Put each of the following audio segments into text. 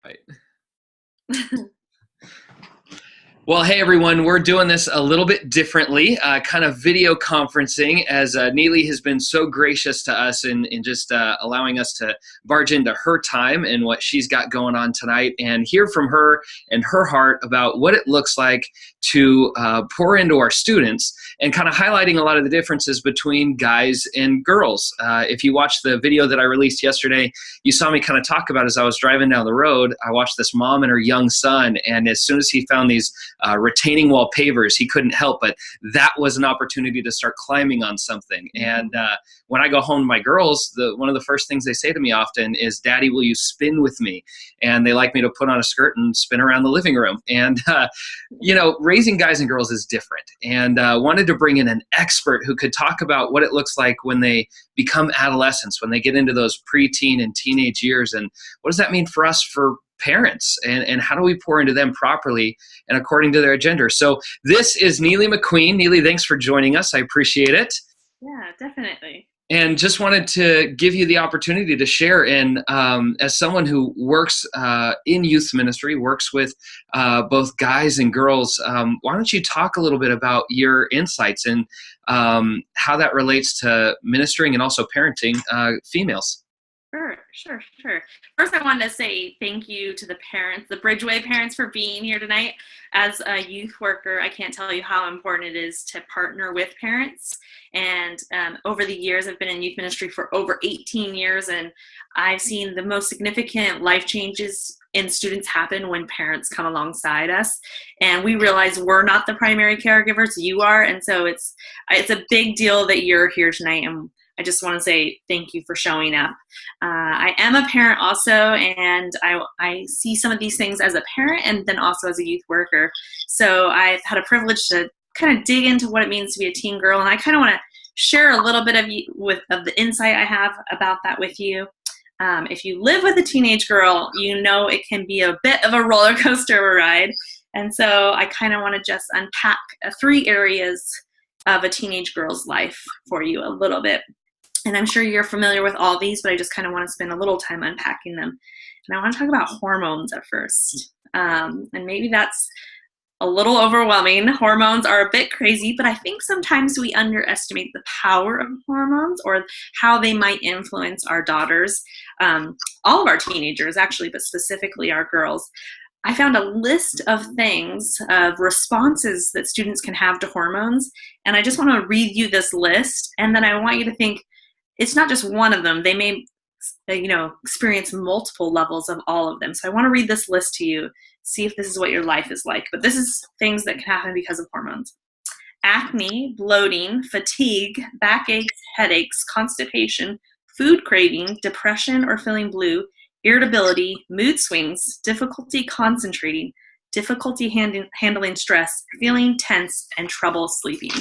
Right. Well, hey everyone, we're doing this a little bit differently, kind of video conferencing, as Neely has been so gracious to us in just allowing us to barge into her time and what she's got going on tonight and hear from her and her heart about what it looks like to pour into our students and kind of highlighting a lot of the differences between guys and girls. If you watched the video that I released yesterday, you saw me kind of talk about as I was driving down the road. I watched this mom and her young son, and as soon as he found these retaining wall pavers, he couldn't help but that was an opportunity to start climbing on something. And when I go home to my girls, one of the first things they say to me often is, "Daddy, will you spin with me?" And they like me to put on a skirt and spin around the living room. And raising guys and girls is different, and wanted to bring in an expert who could talk about what it looks like when they become adolescents, when they get into those preteen and teenage years, and what does that mean for us, for parents, and how do we pour into them properly and according to their gender. So this is Neely McQueen. Neely, thanks for joining us. I appreciate it. Yeah, definitely. And just wanted to give you the opportunity to share. And as someone who works in youth ministry, works with both guys and girls, why don't you talk a little bit about your insights and how that relates to ministering and also parenting females? Sure. First, I wanted to say thank you to the parents, the Bridgeway parents, for being here tonight. As a youth worker, I can't tell you how important it is to partner with parents. And over the years, I've been in youth ministry for over 18 years, and I've seen the most significant life changes in students happen when parents come alongside us. And we realize we're not the primary caregivers, you are. And so it's a big deal that you're here tonight. And I just want to say thank you for showing up. I am a parent also, and I see some of these things as a parent and then also as a youth worker. So I've had a privilege to kind of dig into what it means to be a teen girl, and I kind of want to share a little bit of the insight I have about that with you. If you live with a teenage girl, you know it can be a bit of a roller coaster ride. And so I kind of want to just unpack 3 areas of a teenage girl's life for you a little bit. And I'm sure you're familiar with all these, but I just kind of want to spend a little time unpacking them. And I want to talk about hormones at first. And maybe that's a little overwhelming. Hormones are a bit crazy, but I think sometimes we underestimate the power of hormones or how they might influence our daughters, all of our teenagers actually, but specifically our girls. I found a list of things, of responses that students can have to hormones, and I just want to read you this list, and then I want you to think, it's not just one of them. They may, experience multiple levels of all of them. So I want to read this list to you, see if this is what your life is like. But this is things that can happen because of hormones. Acne, bloating, fatigue, backaches, headaches, constipation, food craving, depression or feeling blue, irritability, mood swings, difficulty concentrating, difficulty handling stress, feeling tense, and trouble sleeping.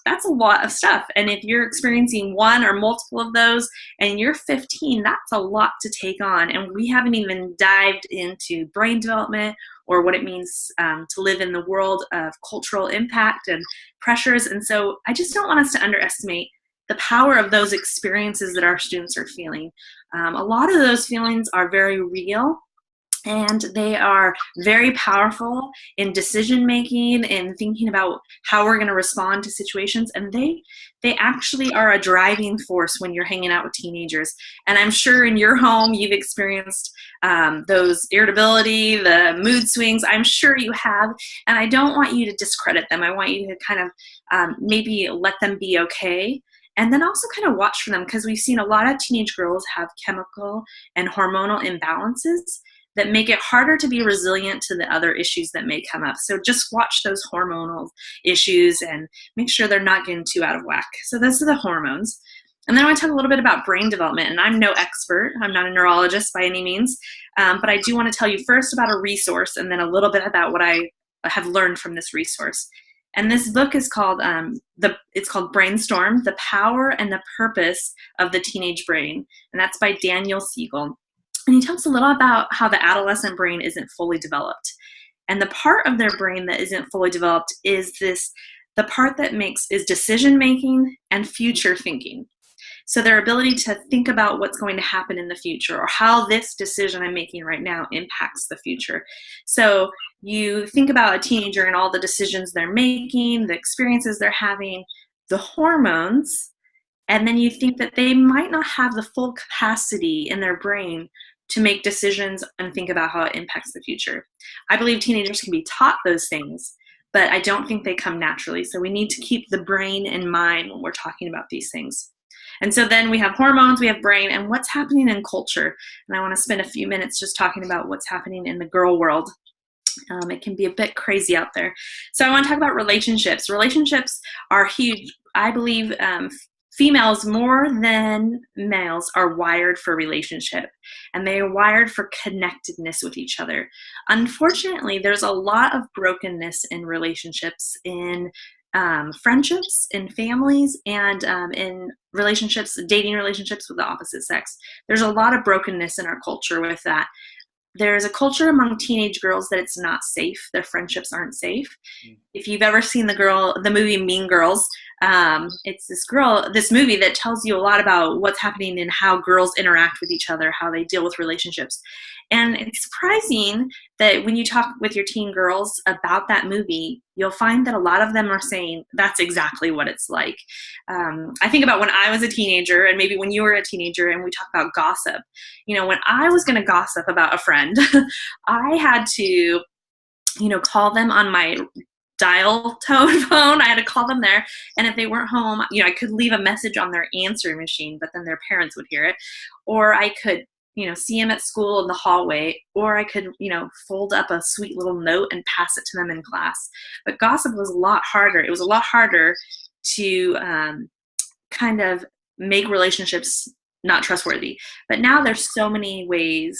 That's a lot of stuff. And if you're experiencing one or multiple of those and you're 15, that's a lot to take on. And we haven't even dived into brain development or what it means to live in the world of cultural impact and pressures. And so I just don't want us to underestimate the power of those experiences that our students are feeling. A lot of those feelings are very real, and they are very powerful in decision making and thinking about how we're going to respond to situations. And they actually are a driving force when you're hanging out with teenagers. And I'm sure in your home you've experienced those irritability, the mood swings. I'm sure you have. And I don't want you to discredit them. I want you to kind of maybe let them be okay. And then also kind of watch for them, because we've seen a lot of teenage girls have chemical and hormonal imbalances that make it harder to be resilient to the other issues that may come up. So just watch those hormonal issues and make sure they're not getting too out of whack. So those are the hormones. And then I want to talk a little bit about brain development. And I'm no expert. I'm not a neurologist by any means. But I do want to tell you first about a resource and then a little bit about what I have learned from this resource. And this book is called, it's called Brainstorm, The Power and the Purpose of the Teenage Brain. And that's by Daniel Siegel. And he talks a little about how the adolescent brain isn't fully developed. And the part of their brain that isn't fully developed is the part that is decision-making and future thinking. So their ability to think about what's going to happen in the future, or how this decision I'm making right now impacts the future. So you think about a teenager and all the decisions they're making, the experiences they're having, the hormones, and then you think that they might not have the full capacity in their brain to make decisions and think about how it impacts the future. I believe teenagers can be taught those things, but I don't think they come naturally. So we need to keep the brain in mind when we're talking about these things. And so then we have hormones, we have brain, and what's happening in culture. And I want to spend a few minutes just talking about what's happening in the girl world. It can be a bit crazy out there. So I want to talk about relationships. Relationships are huge. I believe females more than males are wired for relationship, and they are wired for connectedness with each other. Unfortunately, there's a lot of brokenness in relationships, in friendships, in families, and in relationships, dating relationships with the opposite sex. There's a lot of brokenness in our culture with that. There's a culture among teenage girls that it's not safe. Their friendships aren't safe. If you've ever seen the movie Mean Girls, it's this movie that tells you a lot about what's happening and how girls interact with each other, how they deal with relationships. And it's surprising that when you talk with your teen girls about that movie, you'll find that a lot of them are saying that's exactly what it's like. I think about when I was a teenager, and maybe when you were a teenager, and we talk about gossip. When I was going to gossip about a friend, I had to, call them on my dial tone phone. I had to call them there. And if they weren't home, I could leave a message on their answering machine, but then their parents would hear it. Or I could, see them at school in the hallway, or I could, fold up a sweet little note and pass it to them in class. But gossip was a lot harder. It was a lot harder to kind of make relationships not trustworthy. But now there's so many ways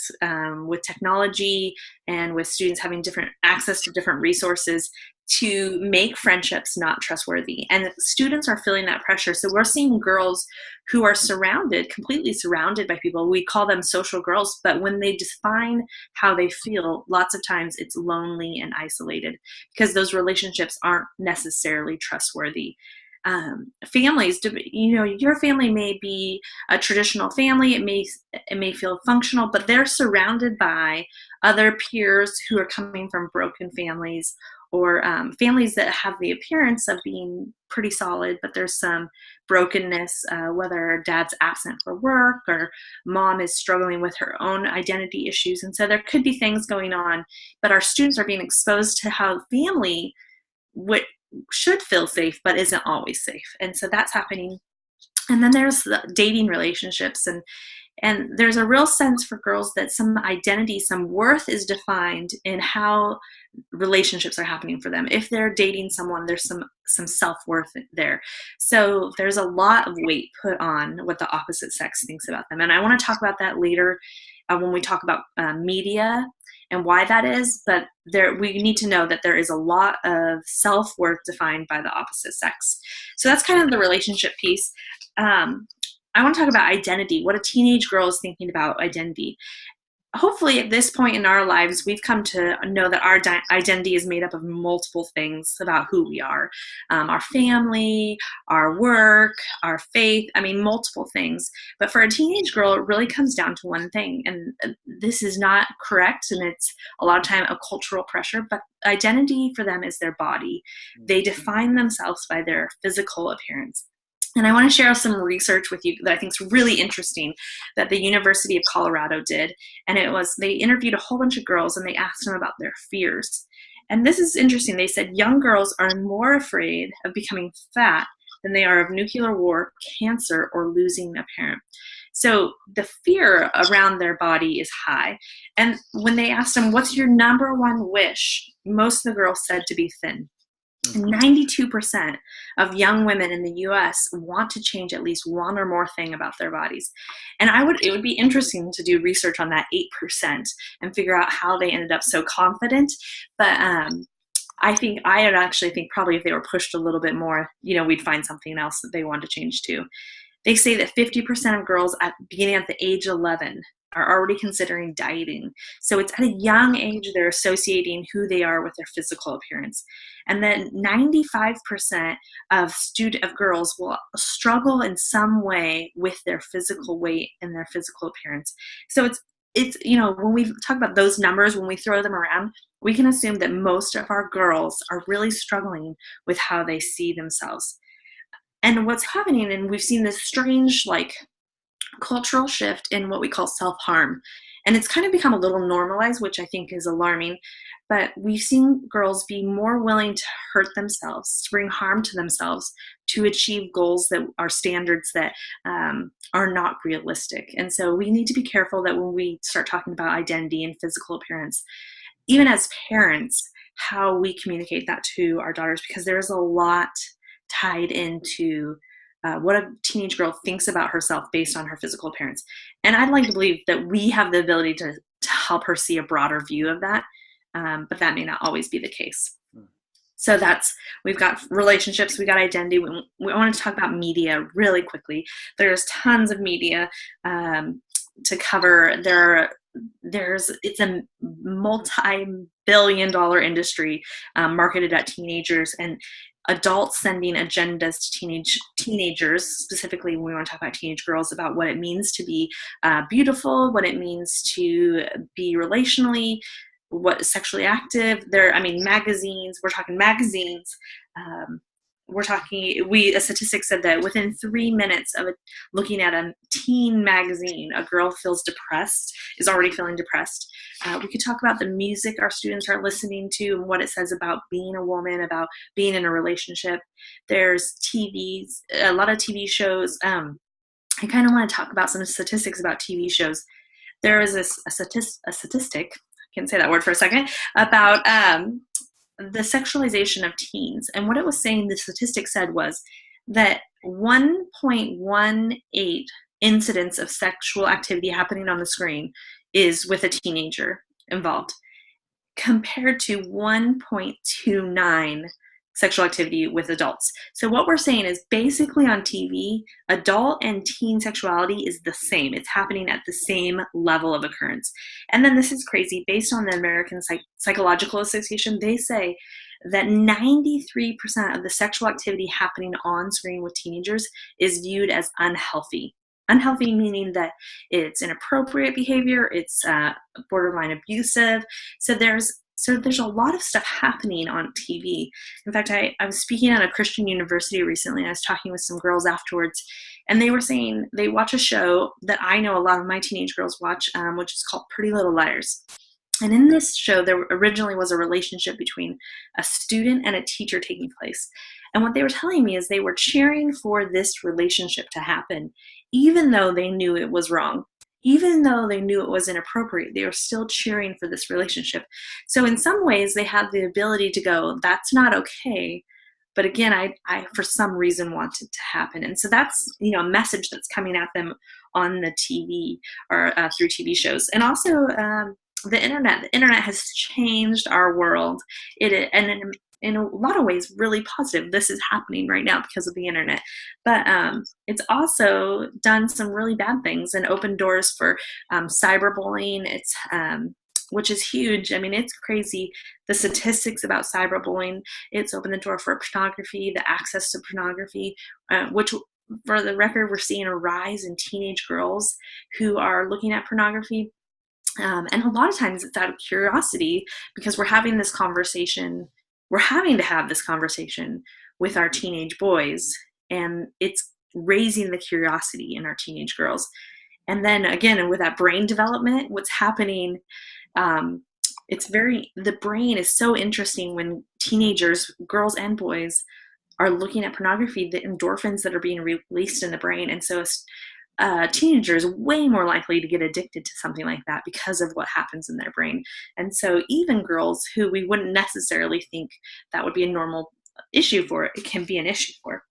with technology and with students having different access to different resources to make friendships not trustworthy. And students are feeling that pressure. So we're seeing girls who are completely surrounded by people. We call them social girls, but when they define how they feel, lots of times it's lonely and isolated because those relationships aren't necessarily trustworthy. Families, your family may be a traditional family. It may feel functional, but they're surrounded by other peers who are coming from broken families, or families that have the appearance of being pretty solid, but there's some brokenness, whether dad's absent for work or mom is struggling with her own identity issues. And so there could be things going on, but our students are being exposed to how family should feel safe, but isn't always safe. And so that's happening. And then there's the dating relationships, and there's a real sense for girls that some identity, some worth is defined in how relationships are happening for them. If they're dating someone, there's some self-worth there. So there's a lot of weight put on what the opposite sex thinks about them. And I want to talk about that later when we talk about media and why that is. But we need to know that there is a lot of self-worth defined by the opposite sex. So that's kind of the relationship piece. I want to talk about identity, what a teenage girl is thinking about identity. Hopefully at this point in our lives, we've come to know that our identity is made up of multiple things about who we are. Our family, our work, our faith, multiple things. But for a teenage girl, it really comes down to one thing. And this is not correct, and it's a lot of time a cultural pressure, but identity for them is their body. They define themselves by their physical appearance. And I want to share some research with you that I think is really interesting that the University of Colorado did. And they interviewed a whole bunch of girls and they asked them about their fears. And this is interesting. They said young girls are more afraid of becoming fat than they are of nuclear war, cancer, or losing a parent. So the fear around their body is high. And when they asked them, what's your number one wish? Most of the girls said to be thin. 92% of young women in the U.S. want to change at least one or more thing about their bodies. And it would be interesting to do research on that 8% and figure out how they ended up so confident. But I actually think probably if they were pushed a little bit more, we'd find something else that they wanted to change too. They say that 50% of girls beginning at the age 11 are already considering dieting. So it's at a young age they're associating who they are with their physical appearance. And then 95% of girls will struggle in some way with their physical weight and their physical appearance. So it's when we talk about those numbers, when we throw them around, we can assume that most of our girls are really struggling with how they see themselves. And what's happening, and we've seen this strange cultural shift in what we call self-harm. And it's kind of become a little normalized, which I think is alarming. But we've seen girls be more willing to hurt themselves, to bring harm to themselves, to achieve goals that are standards that are not realistic. And so we need to be careful that when we start talking about identity and physical appearance, even as parents, how we communicate that to our daughters, because there's a lot tied into what a teenage girl thinks about herself based on her physical appearance. And I'd like to believe that we have the ability to help her see a broader view of that, but that may not always be the case. So we've got relationships, we've got identity. We want to talk about media really quickly. There's tons of media to cover. It's a multi-billion-dollar industry marketed at teenagers, and adults sending agendas to teenagers, specifically when we want to talk about teenage girls, about what it means to be beautiful, what it means to be relationally, what is sexually active. Magazines, we're talking magazines. A statistic said that within 3 minutes of looking at a teen magazine, a girl is already feeling depressed. We could talk about the music our students are listening to and what it says about being a woman, about being in a relationship. There's a lot of TV shows. I kind of want to talk about some statistics about TV shows. There is a statistic, I can't say that word for a second, about the sexualization of teens. And what it was saying, the statistic said, was that 1.18 incidents of sexual activity happening on the screen is with a teenager involved, compared to 1.29 sexual activity with adults. So what we're saying is, basically on TV, adult and teen sexuality is the same. It's happening at the same level of occurrence. And then this is crazy. Based on the American Psychological Association, they say that 93% of the sexual activity happening on screen with teenagers is viewed as unhealthy. Unhealthy meaning that it's inappropriate behavior, it's borderline abusive. So there's a lot of stuff happening on TV. In fact, I was speaking at a Christian university recently, and I was talking with some girls afterwards, and they were saying they watch a show that I know a lot of my teenage girls watch, which is called Pretty Little Liars. And in this show, there originally was a relationship between a student and a teacher taking place. And what they were telling me is they were cheering for this relationship to happen, even though they knew it was wrong. Even though they knew it was inappropriate, they were still cheering for this relationship. So in some ways, they had the ability to go, that's not okay. But again, I for some reason want it to happen. And so that's, a message that's coming at them on the TV or through TV shows. And also the internet. The internet has changed our world. In a lot of ways, really positive. This is happening right now because of the internet. But it's also done some really bad things and opened doors for cyberbullying. Which is huge. It's crazy. The statistics about cyberbullying, it's opened the door for pornography, the access to pornography, which, for the record, we're seeing a rise in teenage girls who are looking at pornography. And a lot of times it's out of curiosity, because we're having this conversation. We're having to have this conversation with our teenage boys, and it's raising the curiosity in our teenage girls. And then again, with that brain development, what's happening, the brain is so interesting when teenagers, girls and boys, are looking at pornography, the endorphins that are being released in the brain. And so a teenager is way more likely to get addicted to something like that because of what happens in their brain. And so even girls who we wouldn't necessarily think that would be a normal issue for, it can be an issue for.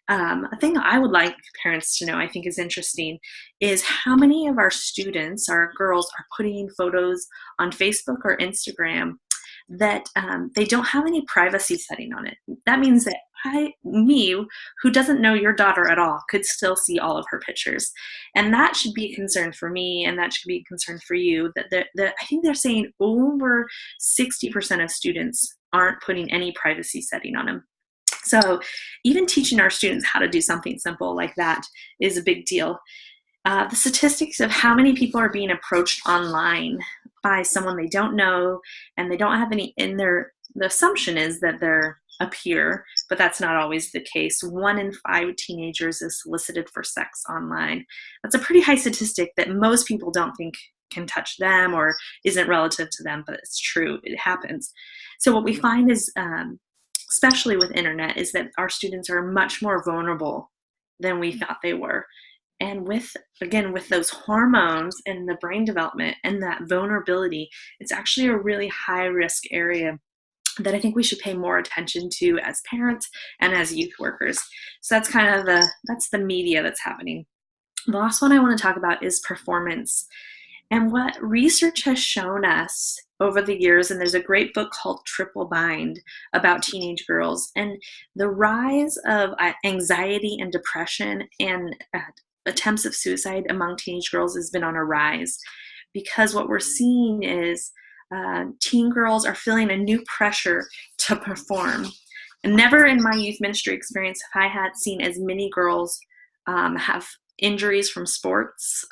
A thing I would like parents to know, I think is interesting, is how many of our students, our girls, are putting photos on Facebook or Instagram that they don't have any privacy setting on it. That means that me, who doesn't know your daughter at all, could still see all of her pictures. And that should be a concern for me, and that should be a concern for you, that I think they're saying over 60% of students aren't putting any privacy setting on them. So even teaching our students how to do something simple like that is a big deal. The statistics of how many people are being approached online by someone they don't know, and they don't have any in their, the assumption is that they're a peer, but that's not always the case. 1 in 5 teenagers is solicited for sex online. That's a pretty high statistic that most people don't think can touch them or isn't relative to them, but it's true, it happens. So what we find is, especially with internet, is that our students are much more vulnerable than we thought they were. And with, again, with those hormones and the brain development and that vulnerability, it's actually a really high risk area that I think we should pay more attention to as parents and as youth workers. So that's kind of that's the media that's happening. The last one I want to talk about is performance. And what research has shown us over the years, and there's a great book called Triple Bind about teenage girls, and the rise of anxiety and depression and attempts of suicide among teenage girls has been on a rise, because what we're seeing is teen girls are feeling a new pressure to perform. And never in my youth ministry experience have I had seen as many girls have injuries from sports.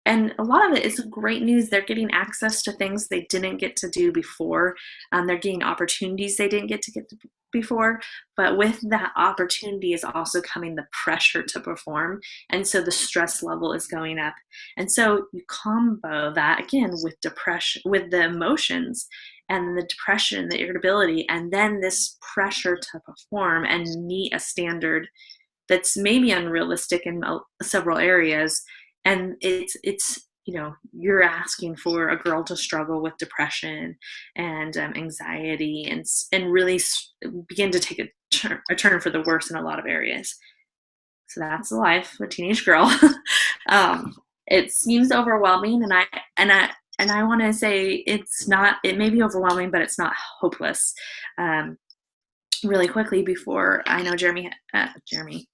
And a lot of it is great news. They're getting access to things they didn't get to do before. They're getting opportunities they didn't get to before. But with that opportunity is also coming the pressure to perform. And so the stress level is going up. And so you combo that again with depression, with the emotions and the depression, the irritability, and then this pressure to perform and meet a standard that's maybe unrealistic in several areas. And it's you know, you're asking for a girl to struggle with depression and anxiety and really begin to take a turn for the worse in a lot of areas. So that's the life of a teenage girl. It seems overwhelming, and I want to say it's not. It may be overwhelming, but it's not hopeless. Really quickly before I know Jeremy. Why did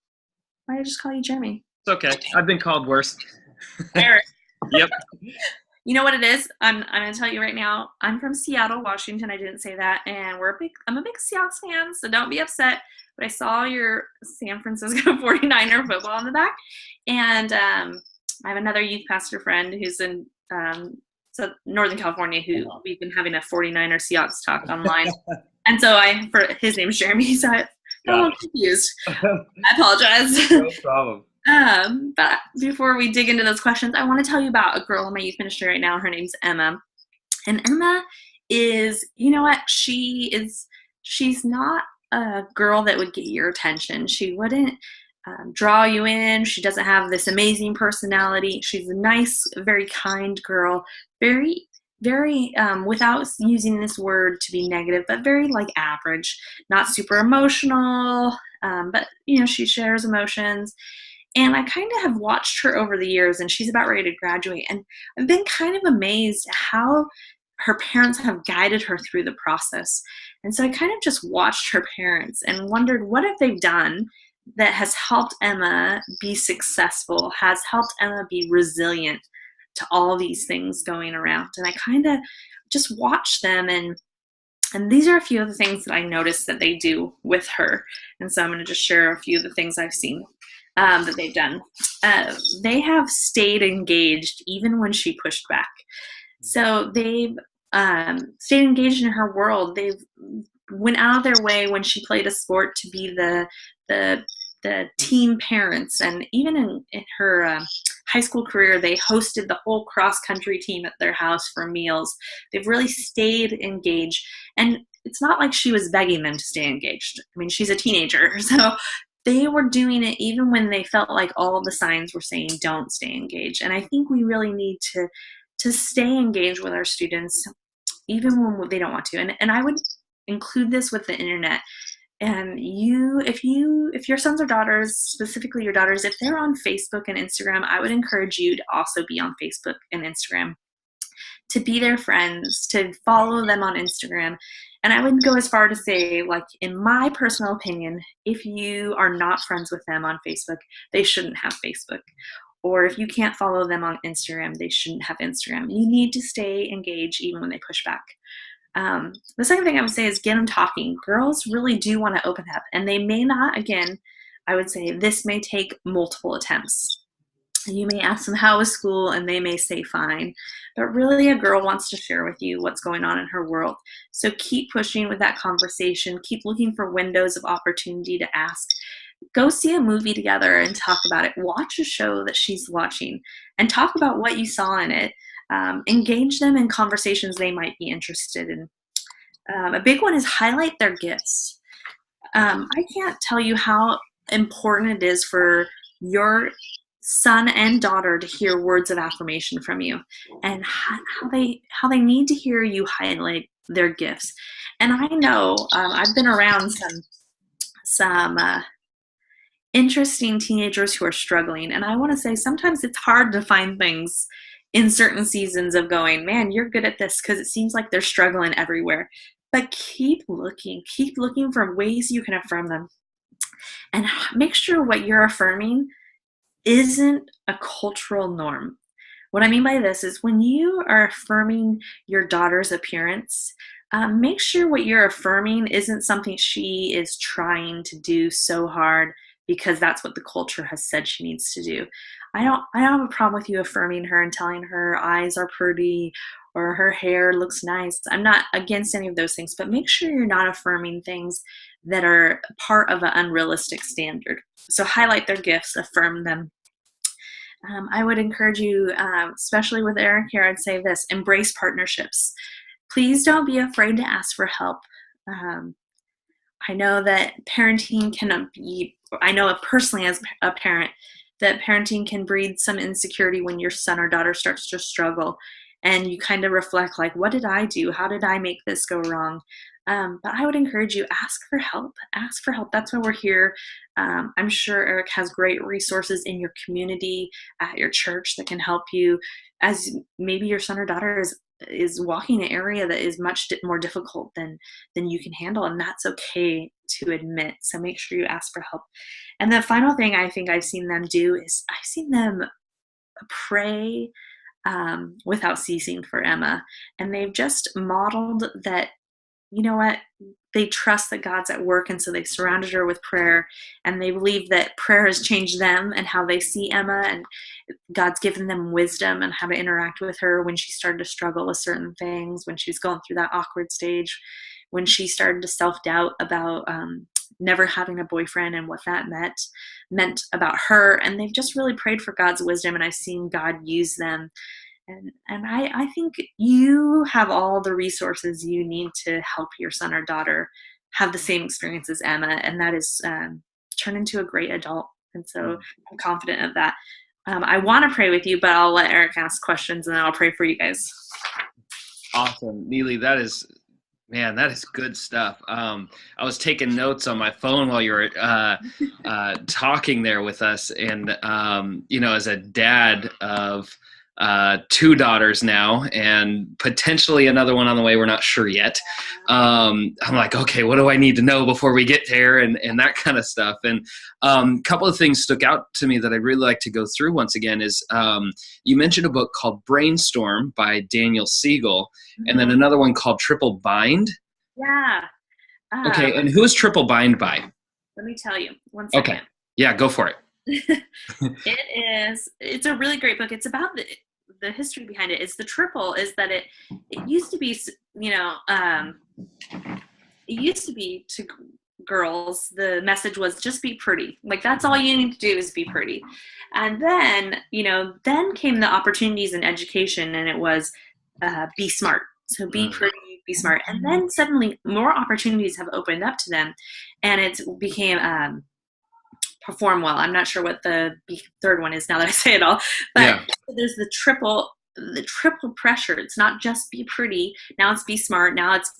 I just call you Jeremy? It's okay. I've been called worse. Eric. Yep. You know what it is? I'm going to tell you right now. I'm from Seattle, Washington. I didn't say that, and I'm a big Seahawks fan, so don't be upset. But I saw your San Francisco 49er football in the back, and I have another youth pastor friend who's in Northern California who we've been having a 49er Seahawks talk online, and so his name's Jeremy, so I got a little confused. I apologize. No problem. But before we dig into those questions, I want to tell you about a girl in my youth ministry right now. Her name's Emma. And Emma is, you know what? She's not a girl that would get your attention. She wouldn't draw you in. She doesn't have this amazing personality. She's a nice, very kind girl, very, very, without using this word to be negative, but very like average, not super emotional, but you know, she shares emotions. And I kind of have watched her over the years, and she's about ready to graduate. And I've been kind of amazed at how her parents have guided her through the process. And so I kind of just watched her parents and wondered, what have they done that has helped Emma be successful, has helped Emma be resilient to all these things going around? And I kind of just watched them, and these are a few of the things that I noticed that they do with her. And so I'm going to just share a few of the things I've seen that they've done. They have stayed engaged even when she pushed back. So they've stayed engaged in her world. They've went out of their way when she played a sport to be the team parents. And even in her high school career, they hosted the whole cross-country team at their house for meals. They've really stayed engaged. And it's not like she was begging them to stay engaged. I mean, she's a teenager, so they were doing it even when they felt like all the signs were saying don't stay engaged. And I think we really need to stay engaged with our students even when they don't want to. And I would include this with the internet. And if your sons or daughters, specifically your daughters, if they're on Facebook and Instagram, I would encourage you to also be on Facebook and Instagram. to be their friends, to follow them on Instagram. And I would go as far to say, like, in my personal opinion, if you are not friends with them on Facebook, they shouldn't have Facebook. Or if you can't follow them on Instagram, they shouldn't have Instagram. You need to stay engaged even when they push back. The second thing I would say is get them talking. Girls really do want to open up, and they may not, again, I would say this may take multiple attempts. You may ask them how was school, and they may say fine. But really, a girl wants to share with you what's going on in her world. So keep pushing with that conversation. Keep looking for windows of opportunity to ask. Go see a movie together and talk about it. Watch a show that she's watching and talk about what you saw in it. Engage them in conversations they might be interested in. A big one is highlight their gifts. I can't tell you how important it is for your son and daughter to hear words of affirmation from you, and how they need to hear you highlight their gifts. And I know I've been around some interesting teenagers who are struggling, and I want to say sometimes it's hard to find things in certain seasons of going, man, you're good at this, because it seems like they're struggling everywhere. But keep looking for ways you can affirm them, and make sure what you're affirming isn't a cultural norm. What I mean by this is when you are affirming your daughter's appearance, make sure what you're affirming isn't something she is trying to do so hard because that's what the culture has said she needs to do. I don't have a problem with you affirming her and telling her eyes are pretty or her hair looks nice. I'm not against any of those things, but make sure you're not affirming things that are part of an unrealistic standard. So highlight their gifts, affirm them. I would encourage you, especially with Eric here, I'd say this: embrace partnerships. Please don't be afraid to ask for help. I know that parenting can be, I know personally as a parent, that parenting can breed some insecurity when your son or daughter starts to struggle. And you kind of reflect like, what did I do? How did I make this go wrong? But I would encourage you, ask for help. Ask for help. That's why we're here. I'm sure Eric has great resources in your community, at your church, that can help you as maybe your son or daughter is walking an area that is much more difficult than you can handle, and that's okay to admit. So make sure you ask for help. And the final thing I think I've seen them do is I've seen them pray without ceasing for Emma, and they've just modeled that, you know what, they trust that God's at work, and so they surrounded her with prayer, and they believe that prayer has changed them and how they see Emma, and God's given them wisdom and how to interact with her when she started to struggle with certain things, when she was going through that awkward stage, when she started to self-doubt about never having a boyfriend and what that meant about her. And they've just really prayed for God's wisdom, and I've seen God use them. And I think you have all the resources you need to help your son or daughter have the same experience as Emma, and that is turn into a great adult. And so I'm confident of that. I want to pray with you, but I'll let Eric ask questions, and then I'll pray for you guys. Awesome. Neely, that is good stuff. I was taking notes on my phone while you were talking there with us. And, as a dad of 2 daughters now, and potentially another one on the way, we're not sure yet. I'm like, okay, what do I need to know before we get there, and that kind of stuff. And a couple of things stuck out to me that I'd really like to go through once again is you mentioned a book called Brainstorm by Daniel Siegel, and then another one called Triple Bind. Yeah. Okay, and who's Triple Bind by? Let me tell you. One second. Okay. Yeah, go for it. It's a really great book. It's about the history behind it. Is the triple is that it used to be, it used to be to girls, the message was just be pretty. Like, that's all you need to do is be pretty. And then, then came the opportunities in education, and it was be smart. So be pretty, be smart. And then suddenly more opportunities have opened up to them, and it became perform well. I'm not sure what the third one is now that I say it all, but there's the triple pressure. It's not just be pretty. Now it's be smart. Now it's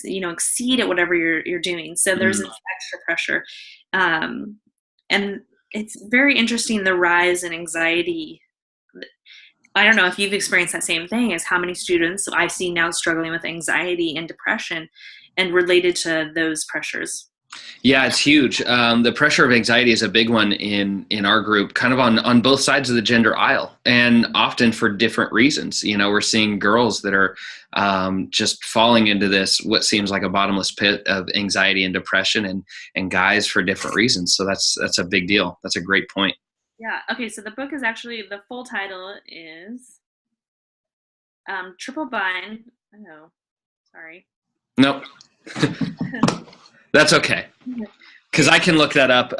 exceed at whatever you're doing. So there's this extra pressure, and it's very interesting, the rise in anxiety I don't know if you've experienced that same thing, as how many students I've seen now struggling with anxiety and depression and related to those pressures. Yeah, it's huge. The pressure of anxiety is a big one in our group, kind of on both sides of the gender aisle, and often for different reasons. You know, we're seeing girls that are just falling into this what seems like a bottomless pit of anxiety and depression, and guys for different reasons. So that's a big deal. That's a great point. Yeah. Okay. So the book is actually, the full title is Triple Bind. Oh, sorry. Nope, that's okay. Because I can look that up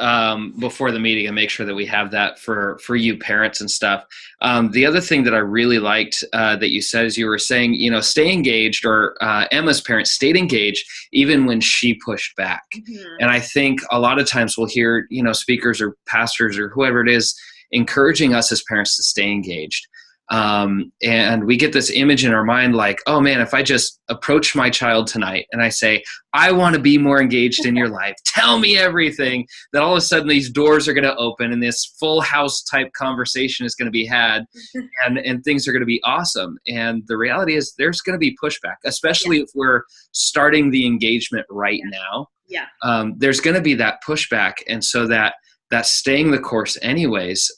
before the meeting and make sure that we have that for you parents and stuff. The other thing that I really liked that you said is you were saying, you know, stay engaged, or Emma's parents stayed engaged even when she pushed back. Mm-hmm. And I think a lot of times we'll hear, you know, speakers or pastors or whoever it is encouraging us as parents to stay engaged. And we get this image in our mind like, oh man, if I just approach my child tonight and I say, I want to be more engaged in your life, tell me everything, that all of a sudden these doors are going to open and this full house type conversation is going to be had, and things are going to be awesome. And the reality is there's going to be pushback, especially if we're starting the engagement right now. Yeah. There's going to be that pushback. And so that's staying the course anyways.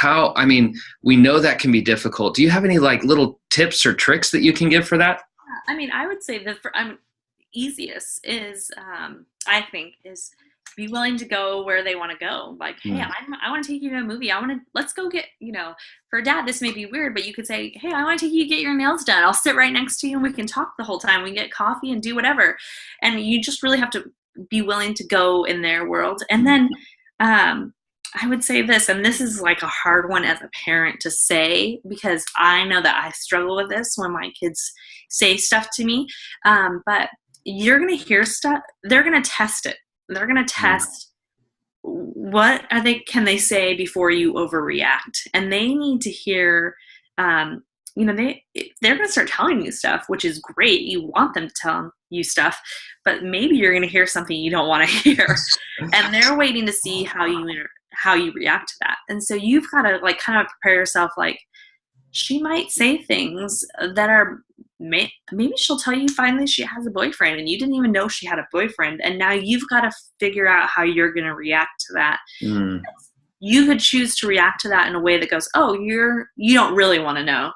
I mean, we know that can be difficult. Do you have any like little tips or tricks that you can give for that? I mean, I would say the easiest is, I think, is be willing to go where they want to go. Like, hey, I want to take you to a movie. Let's go get, you know, for dad, this may be weird, but you could say, hey, I want to take you to get your nails done. I'll sit right next to you and we can talk the whole time. We can get coffee and do whatever. And you just really have to be willing to go in their world. And then, I would say this, and this is like a hard one as a parent to say, because I know that I struggle with this when my kids say stuff to me. But you're going to hear stuff. They're going to test it. They're going to test what can they say before you overreact. And they need to hear, you know, they're going to start telling you stuff, which is great. You want them to tell you stuff, but maybe you're going to hear something you don't want to hear. And they're waiting to see how you react to that. And so you've got to like kind of prepare yourself, like she might say things that are, maybe she'll tell you finally she has a boyfriend and you didn't even know she had a boyfriend. And now you've got to figure out how you're going to react to that. You could choose to react to that in a way that goes, oh, you don't really want to know.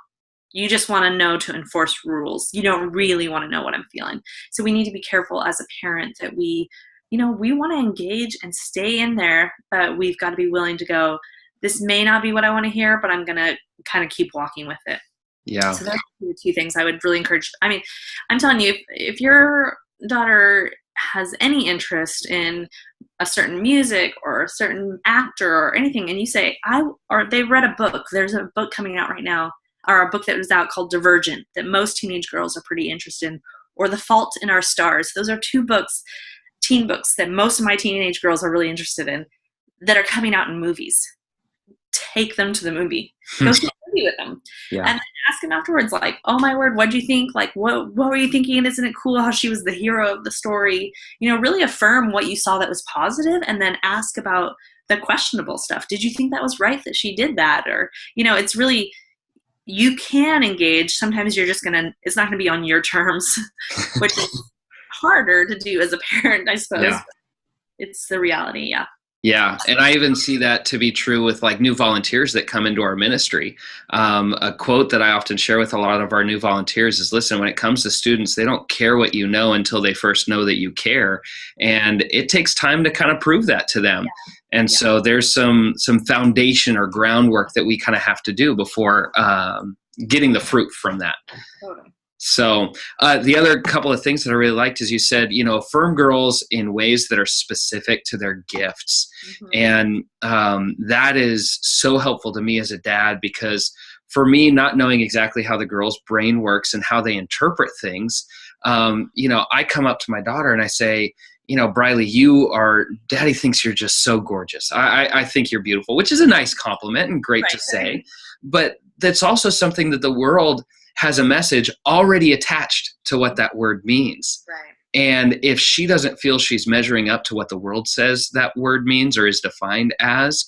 You just want to know to enforce rules. You don't really want to know what I'm feeling. So we need to be careful as a parent that we want to engage and stay in there, but we've got to be willing to go, this may not be what I want to hear, but I'm going to kind of keep walking with it. Yeah. So those are the two things I would really encourage. I mean, I'm telling you, if your daughter has any interest in a certain music or a certain actor or anything, and you say, or they read a book, there's a book coming out right now, or a book that was out called Divergent, that most teenage girls are pretty interested in, or The Fault in Our Stars. Those are two books, teen books, that most of my teenage girls are really interested in, that are coming out in movies. Take them to the movie. Go see a movie with them. Yeah. And then ask them afterwards, like, oh my word, what'd you think? Like, what were you thinking? Isn't it cool how she was the hero of the story? You know, really affirm what you saw that was positive, and then ask about the questionable stuff. Did you think that was right that she did that? Or, you know, it's really, you can engage. Sometimes you're just it's not gonna be on your terms, which is harder to do as a parent, I suppose. Yeah. It's the reality. Yeah. Yeah, and I even see that to be true with like new volunteers that come into our ministry. A quote that I often share with a lot of our new volunteers is, listen, when it comes to students, they don't care what you know until they first know that you care. And it takes time to kind of prove that to them. Yeah. And so there's some foundation or groundwork that we kind of have to do before getting the fruit from that. Totally. So the other couple of things that I really liked is you said, you know, affirm girls in ways that are specific to their gifts. And that is so helpful to me as a dad, because for me, not knowing exactly how the girl's brain works and how they interpret things, you know, I come up to my daughter and I say, you know, Briley, daddy thinks you're just so gorgeous. I think you're beautiful, which is a nice compliment and great to say. But that's also something that the world has a message already attached to what that word means. Right. And if she doesn't feel she's measuring up to what the world says that word means or is defined as,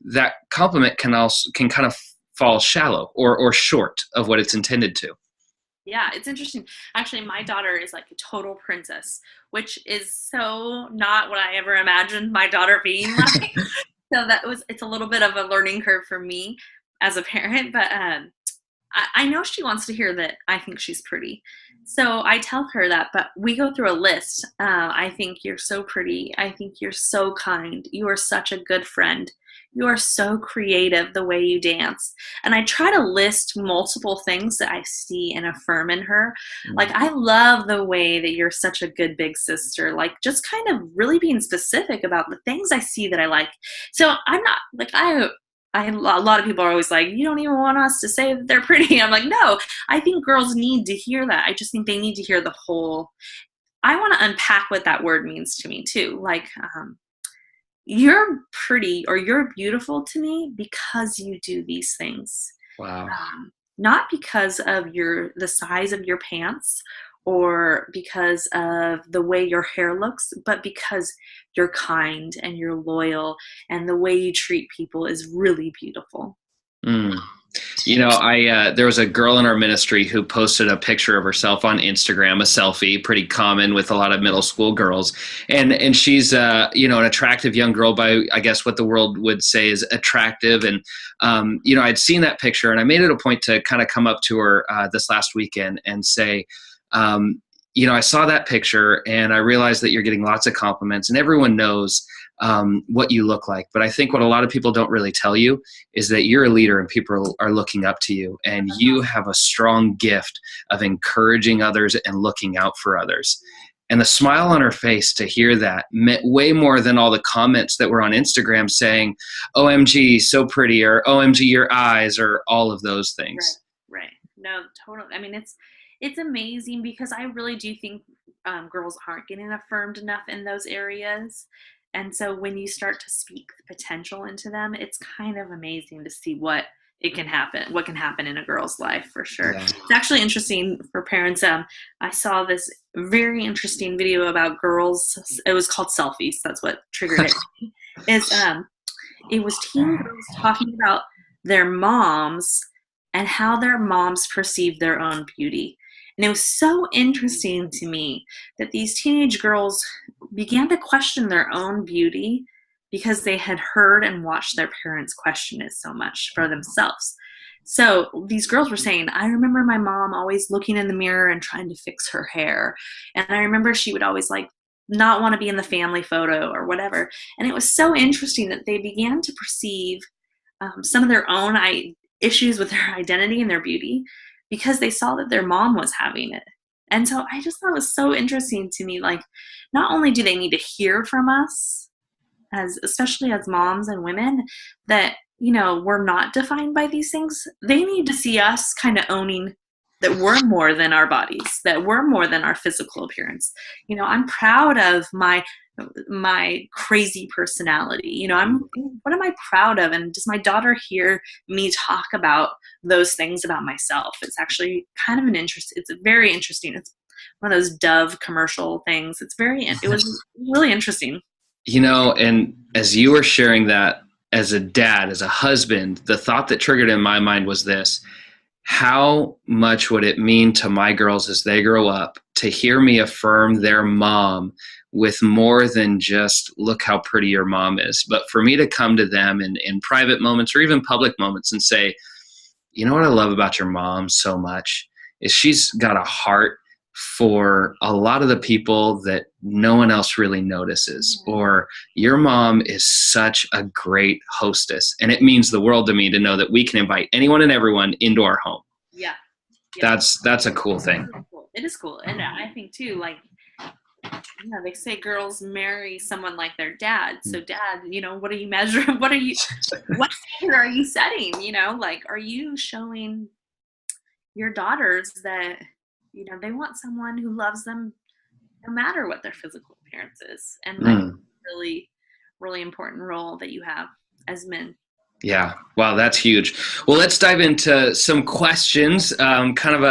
that compliment can kind of falls shallow or short of what it's intended to. Yeah, it's interesting. Actually, my daughter is like a total princess, which is so not what I ever imagined my daughter being like. So it's a little bit of a learning curve for me as a parent, but I know she wants to hear that I think she's pretty. So I tell her that, but we go through a list. I think you're so pretty. I think you're so kind. You are such a good friend. You are so creative the way you dance. And I try to list multiple things that I see and affirm in her. Like, I love the way that you're such a good big sister. Like, just kind of really being specific about the things I see that I like. So I'm not like, a lot of people are always like, you don't even want us to say that they're pretty. I'm like, no, I think girls need to hear that. I just think they need to hear the whole. I want to unpack what that word means to me too. Like, you're pretty or you're beautiful to me because you do these things. Wow. Not because of the size of your pants or because of the way your hair looks, but because you're kind and you're loyal and the way you treat people is really beautiful. Mm. You know, there was a girl in our ministry who posted a picture of herself on Instagram, a selfie, pretty common with a lot of middle school girls, and she's an attractive young girl by, I guess, what the world would say is attractive. And I'd seen that picture, and I made it a point to kind of come up to her this last weekend and say, I saw that picture, and I realized that you're getting lots of compliments, and everyone knows what you look like. But I think what a lot of people don't really tell you is that you're a leader and people are looking up to you, and you have a strong gift of encouraging others and looking out for others. And the smile on her face to hear that meant way more than all the comments that were on Instagram saying, OMG, so pretty, or OMG, your eyes, or all of those things. Right. No, totally. I mean, it's amazing because I really do think girls aren't getting affirmed enough in those areas. And so when you start to speak the potential into them, it's kind of amazing to see what can happen in a girl's life, for sure. Yeah. It's actually interesting for parents. I saw this very interesting video about girls. It was called Selfies. That's what triggered it. It was teen girls talking about their moms and how their moms perceive their own beauty. And it was so interesting to me that these teenage girls began to question their own beauty because they had heard and watched their parents question it so much for themselves. So these girls were saying, I remember my mom always looking in the mirror and trying to fix her hair. And I remember she would always not want to be in the family photo or whatever. And it was so interesting that they began to perceive some of their own issues with their identity and their beauty because they saw that their mom was having it. And so I just thought it was so interesting to me, like, not only do they need to hear from us, especially as moms and women, that, we're not defined by these things. They need to see us kind of owning that we're more than our bodies, that we're more than our physical appearance. I'm proud of my crazy personality. What am I proud of? And does my daughter hear me talk about those things about myself? It's actually kind of it's very interesting. It's one of those Dove commercial things. It was really interesting. And as you were sharing that as a dad, as a husband, the thought that triggered in my mind was this: how much would it mean to my girls as they grow up to hear me affirm their mom with more than just look how pretty your mom is, but for me to come to them in private moments or even public moments and say, you know what I love about your mom so much is she's got a heart for a lot of the people that no one else really notices, or your mom is such a great hostess. And it means the world to me to know that we can invite anyone and everyone into our home. Yeah. That's a cool thing. It is cool. And I think too, they say girls marry someone like their dad. So dad, what are you measuring? What standard are you setting? Are you showing your daughters that, they want someone who loves them no matter what their physical appearance is? And that's a really, really important role that you have as men. Yeah. Wow, that's huge. Well, let's dive into some questions. Kind of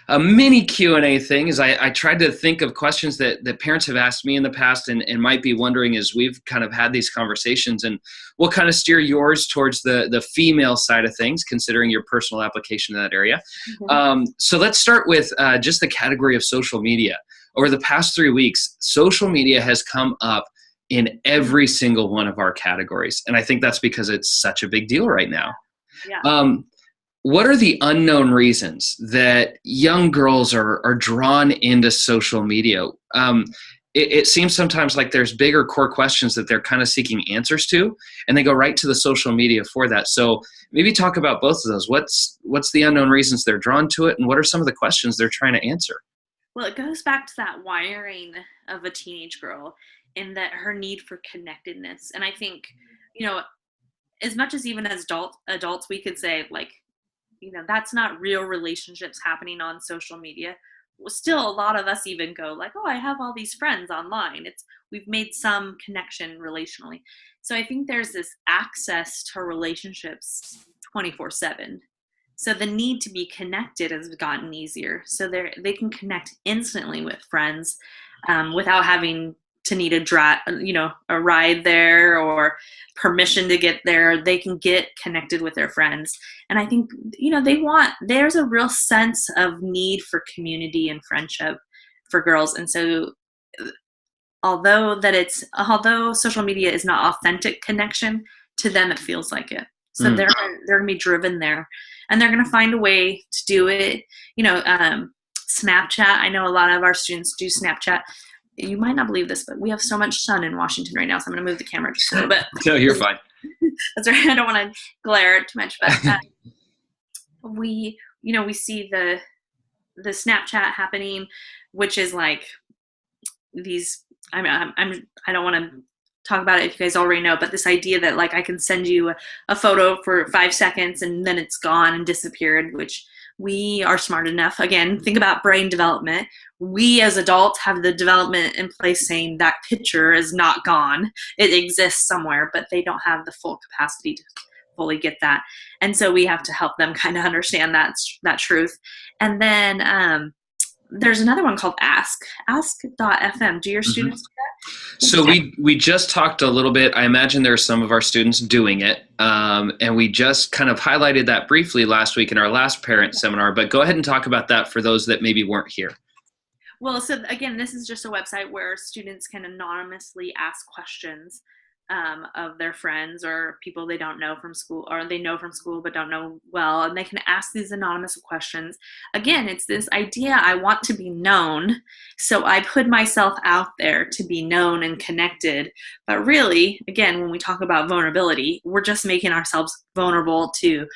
a mini Q&A thing is I tried to think of questions that parents have asked me in the past and might be wondering as we've kind of had these conversations, and we'll kind of steer yours towards the female side of things, considering your personal application in that area. Mhm. So let's start with just the category of social media. Over the past 3 weeks, social media has come up in every single one of our categories. And I think that's because it's such a big deal right now. Yeah. Um, what are the unknown reasons that young girls are drawn into social media? It seems sometimes like there's bigger core questions that they're kind of seeking answers to, and they go right to the social media for that. So maybe talk about both of those. What's the unknown reasons they're drawn to it, and what are some of the questions they're trying to answer? Well, it goes back to that wiring of a teenage girl and that her need for connectedness. And I think, you know, as much as even as adults, we could say like, that's not real relationships happening on social media. Well, still, a lot of us even go like, oh, I have all these friends online. We've made some connection relationally. So I think there's this access to relationships 24/7. So the need to be connected has gotten easier. So they can connect instantly with friends without having to need a ride there or permission to get there. They can get connected with their friends. And I think, there's a real sense of need for community and friendship for girls. And so although social media is not authentic connection, to them it feels like it. So Mm. they're gonna be driven there, and they're gonna find a way to do it. Snapchat. I know a lot of our students do Snapchat. You might not believe this, but we have so much sun in Washington right now. So I'm gonna move the camera just a little bit. No, you're fine. That's right. I don't want to glare too much, but we see the Snapchat happening, which is like these. I don't want to talk about it if you guys already know, but this idea that like I can send you a photo for 5 seconds and then it's gone and disappeared, which we are smart enough. Again, think about brain development. We as adults have the development in place saying that picture is not gone. It exists somewhere, but they don't have the full capacity to fully get that. And so we have to help them kind of understand that truth. And then there's another one called ask.fm. Do your Mhm. students do So that? we just talked a little bit. I imagine there are some of our students doing it, and we just kind of highlighted that briefly last week in our last parent seminar. But go ahead and talk about that for those that maybe weren't here. Well, so again, this is just a website where students can anonymously ask questions of their friends or people they don't know from school, or they know from school but don't know well, and they can ask these anonymous questions. Again, it's this idea I want to be known, so I put myself out there to be known and connected. But really, again, when we talk about vulnerability, we're just making ourselves vulnerable to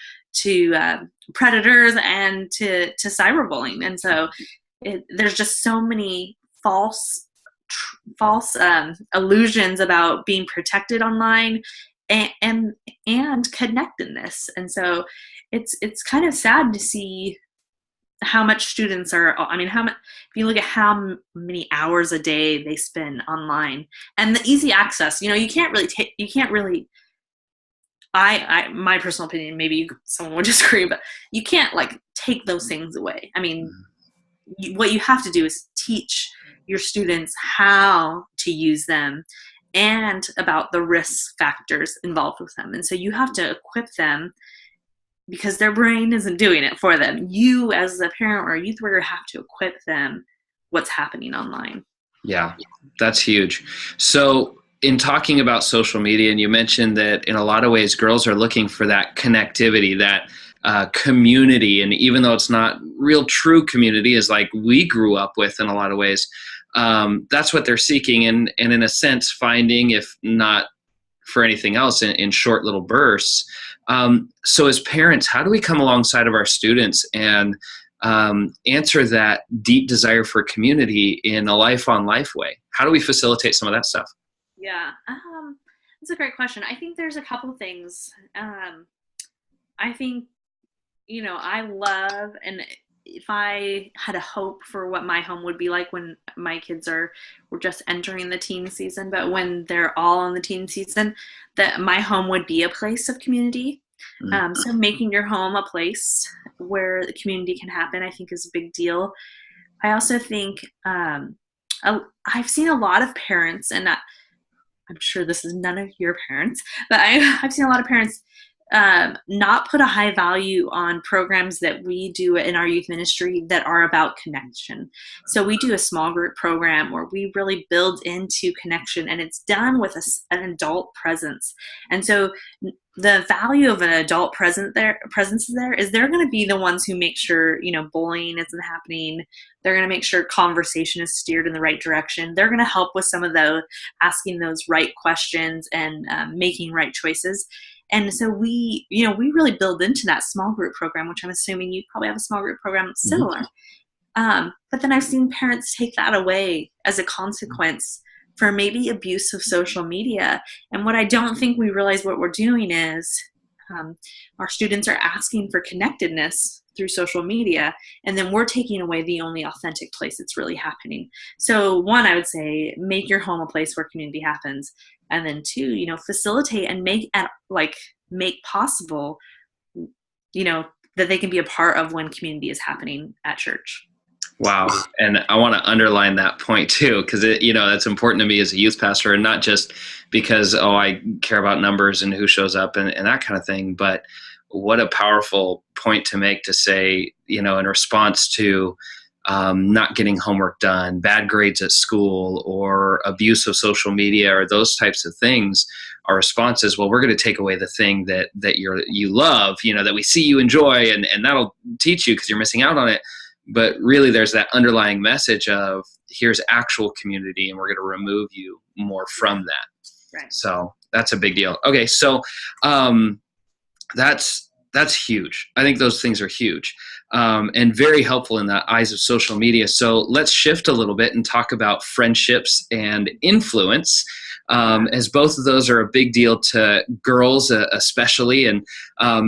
predators and to cyberbullying. And so there's just so many false illusions about being protected online and connectedness. And so it's kind of sad to see how much students are. I mean, how much, if you look at how many hours a day they spend online and the easy access, you can't really. My personal opinion, maybe someone would disagree, but you can't like take those things away. I mean, what you have to do is teach your students how to use them and about the risk factors involved with them. And so you have to equip them because their brain isn't doing it for them. You, as a parent or a youth worker, have to equip them what's happening online. Yeah, that's huge. So, in talking about social media, and you mentioned that in a lot of ways, girls are looking for that connectivity, that community. And even though it's not real true community, as like we grew up with in a lot of ways, that's what they're seeking. And in a sense, finding, if not for anything else, in short little bursts. So, as parents, how do we come alongside of our students and answer that deep desire for community in a life on life way? How do we facilitate some of that stuff? Yeah, that's a great question. I think there's a couple things. I think I love, and if I had a hope for what my home would be like when my kids were just entering the teen season, but when they're all in the teen season, that my home would be a place of community. So making your home a place where the community can happen, I think, is a big deal. I also think I've seen a lot of parents, and I'm sure this is none of your parents, but I've seen a lot of parents not put a high value on programs that we do in our youth ministry that are about connection. So we do a small group program where we really build into connection, and it's done with an adult presence. And so the value of an adult presence there is they're going to be the ones who make sure, bullying isn't happening. They're going to make sure conversation is steered in the right direction. They're going to help with some of the asking those right questions and making right choices. And so we really build into that small group program, which I'm assuming you probably have a small group program similar. But then I've seen parents take that away as a consequence for maybe abuse of social media. And what I don't think we realize what we're doing is our students are asking for connectedness through social media, and then we're taking away the only authentic place it's really happening. So one, I would say, make your home a place where community happens. And then two, facilitate and make possible, that they can be a part of when community is happening at church. Wow. And I want to underline that point too, because that's important to me as a youth pastor, and not just because, I care about numbers and who shows up and that kind of thing, but what a powerful point to make, to say, in response to not getting homework done, bad grades at school, or abuse of social media, or those types of things, our response is, well, we're going to take away the thing that you love, that we see you enjoy, and that'll teach you because you're missing out on it. But really, there's that underlying message of, here's actual community, and we're going to remove you more from that. Right. So that's a big deal. Okay, so that's huge. I think those things are huge and very helpful in the eyes of social media. So let's shift a little bit and talk about friendships and influence, as both of those are a big deal to girls especially. And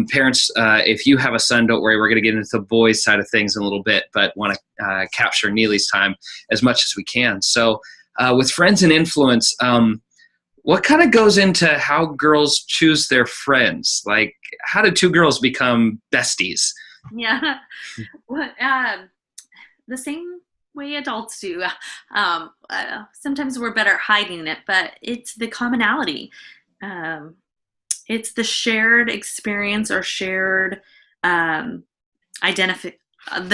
parents, if you have a son, don't worry, we're going to get into the boys' side of things in a little bit, but want to capture Neely's time as much as we can. So with friends and influence, what kind of goes into how girls choose their friends? Like, how do two girls become besties? Yeah, well, the same way adults do. Sometimes we're better at hiding it, but it's the commonality. It's the shared experience or shared the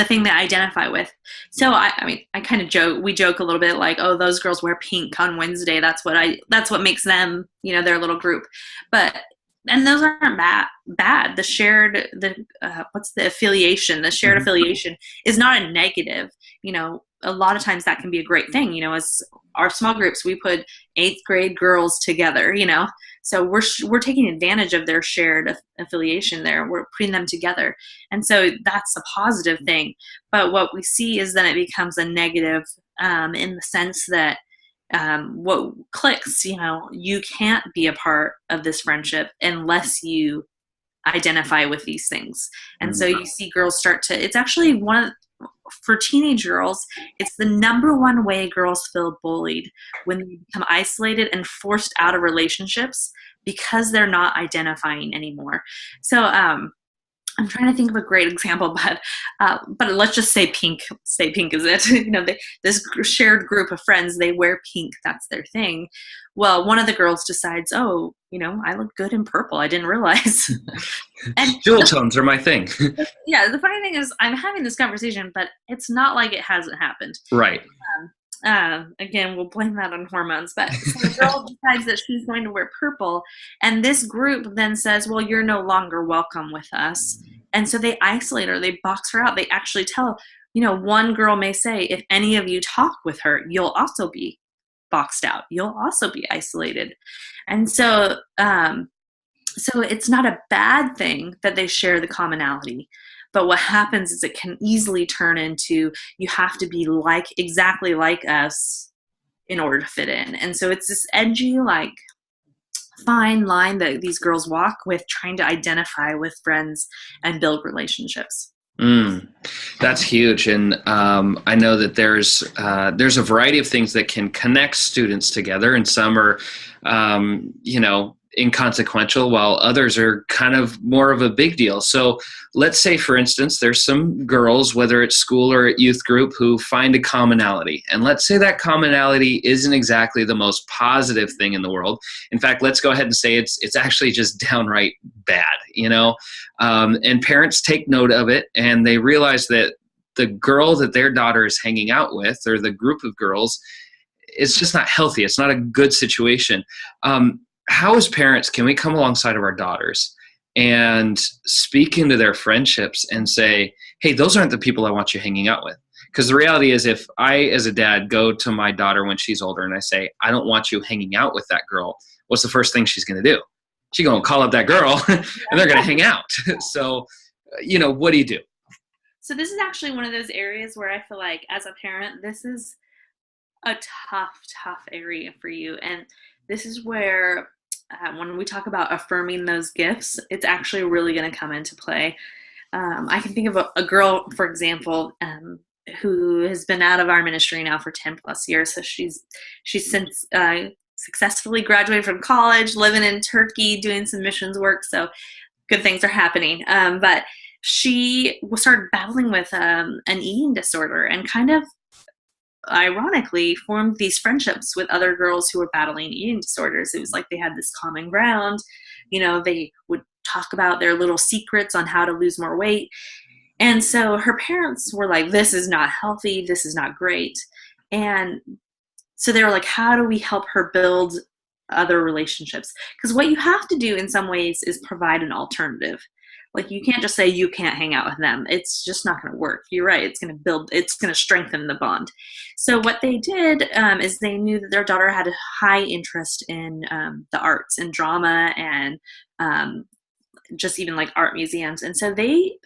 thing that I identify with. So I kind of joke, we joke a little bit like, oh, those girls wear pink on Wednesday. That's what makes them, their little group. And those aren't bad. What's the affiliation? The shared affiliation is not a negative. A lot of times that can be a great thing. As our small groups, we put 8th grade girls together, so we're taking advantage of their shared affiliation there. We're putting them together. And so that's a positive thing. But what we see is then it becomes a negative in the sense that what clicks, you can't be a part of this friendship unless you identify with these things. And so you see girls it's actually for teenage girls, it's the number one way girls feel bullied, when they become isolated and forced out of relationships because they're not identifying anymore. So I'm trying to think of a great example, but let's just say pink. Say pink is it. This shared group of friends, they wear pink. That's their thing. Well, one of the girls decides, oh, I look good in purple. I didn't realize. And jewel tones are my thing. Yeah, the funny thing is I'm having this conversation, but it's not like it hasn't happened. Right. Again, we'll blame that on hormones. But so the girl decides that she's going to wear purple, and this group then says, well, you're no longer welcome with us. And so they isolate her. They box her out. They actually tell, one girl may say, if any of you talk with her, you'll also be boxed out. You'll also be isolated. And so it's not a bad thing that they share the commonality. But what happens is it can easily turn into, you have to be exactly like us in order to fit in. And so it's this edgy, fine line that these girls walk with, trying to identify with friends and build relationships. Mm, that's huge, and I know that there's a variety of things that can connect students together, and some are, inconsequential, while others are kind of more of a big deal. So, let's say, for instance, there's some girls, whether it's school or at youth group, who find a commonality, and let's say that commonality isn't exactly the most positive thing in the world. In fact, let's go ahead and say it's actually just downright bad, and parents take note of it, and they realize that the girl that their daughter is hanging out with, or the group of girls, it's just not healthy. It's not a good situation. How, as parents, can we come alongside of our daughters and speak into their friendships and say, hey, those aren't the people I want you hanging out with? Because the reality is, if I, as a dad, go to my daughter when she's older and I say, I don't want you hanging out with that girl, what's the first thing she's going to do? She's going to call up that girl and they're going to hang out. So, what do you do? So this is actually one of those areas where I feel like, as a parent, this is a tough area for you. And this is where, when we talk about affirming those gifts, it's actually really going to come into play. I can think of a girl, for example, who has been out of our ministry now for 10 plus years. So she's since successfully graduated from college, living in Turkey, doing some missions work. So good things are happening. But she started battling with an eating disorder, and kind of ironically formed these friendships with other girls who were battling eating disorders. It was like they had this common ground. They would talk about their little secrets on how to lose more weight. And so her parents were like, this is not healthy. This is not great. And so they were like, how do we help her build other relationships? Because what you have to do in some ways is provide an alternative. Like, you can't just say you can't hang out with them. It's just not going to work. You're right. It's going to strengthen the bond. So what they did is they knew that their daughter had a high interest in the arts and drama, and just even like art museums. And so they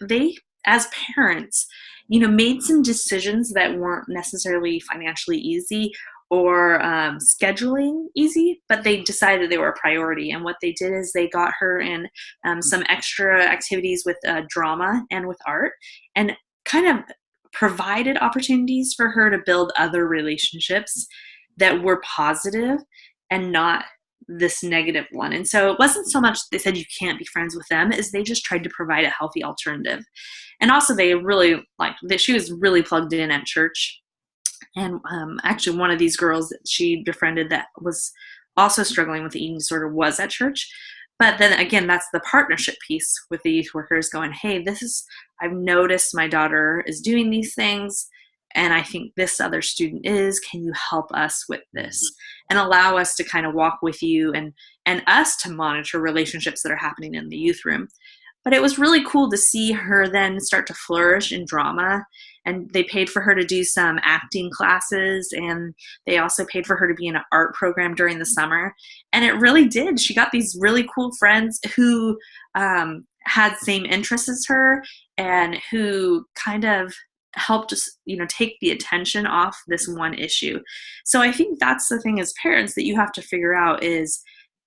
as parents, made some decisions that weren't necessarily financially easy or scheduling easy, but they decided they were a priority. And what they did is they got her in some extra activities with drama and with art, and kind of provided opportunities for her to build other relationships that were positive and not this negative one. And so it wasn't so much they said you can't be friends with them, as they just tried to provide a healthy alternative. And also they really she was really plugged in at church. And actually one of these girls that she befriended that was also struggling with the eating disorder was at church. But then again, that's the partnership piece with the youth workers going, hey, I've noticed my daughter is doing these things, and I think this other student is, can you help us with this? And allow us to kind of walk with you and us to monitor relationships that are happening in the youth room. But it was really cool to see her then start to flourish in drama. And they paid for her to do some acting classes, and they also paid for her to be in an art program during the summer. And it really did. She got these really cool friends who had same interests as her, and who kind of helped us, take the attention off this one issue. So I think that's the thing as parents that you have to figure out is,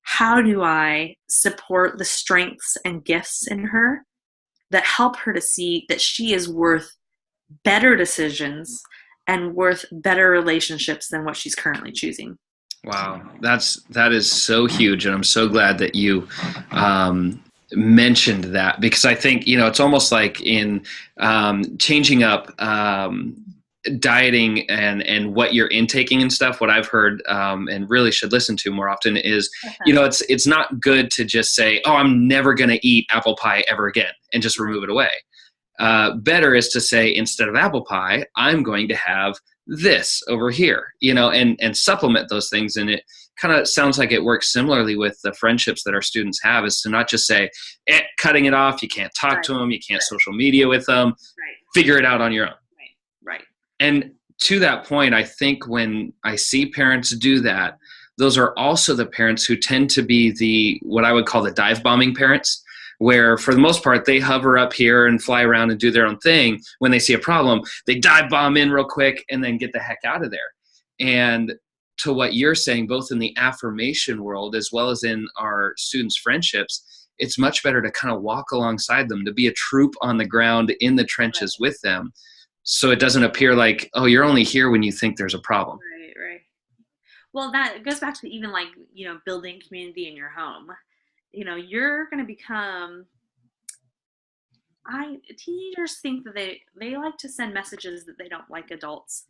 how do I support the strengths and gifts in her that help her to see that she is worth better decisions and worth better relationships than what she's currently choosing? Wow, that is so huge, and I'm so glad that you mentioned that, because I think it's almost like in changing up dieting and what you're intaking and stuff. What I've heard and really should listen to more often is, it's not good to just say, oh, I'm never going to eat apple pie ever again, and just remove it away. Better is to say, instead of apple pie, I'm going to have this over here, and supplement those things. And it kind of sounds like it works similarly with the friendships that our students have, is to not just say, cutting it off, you can't talk to them, you can't social media with them, figure it out on your own. Right. And to that point, I think when I see parents do that, those are also the parents who tend to be what I would call the dive bombing parents, where for the most part, they hover up here and fly around and do their own thing. When they see a problem, they dive bomb in real quick and then get the heck out of there. And to what you're saying, both in the affirmation world as well as in our students' friendships, it's much better to kind of walk alongside them, to be a troop on the ground in the trenches with them. So it doesn't appear like, oh, you're only here when you think there's a problem. Right. Well, that goes back to even like, building community in your home. You're going to become, teenagers think that they like to send messages that they don't like adults.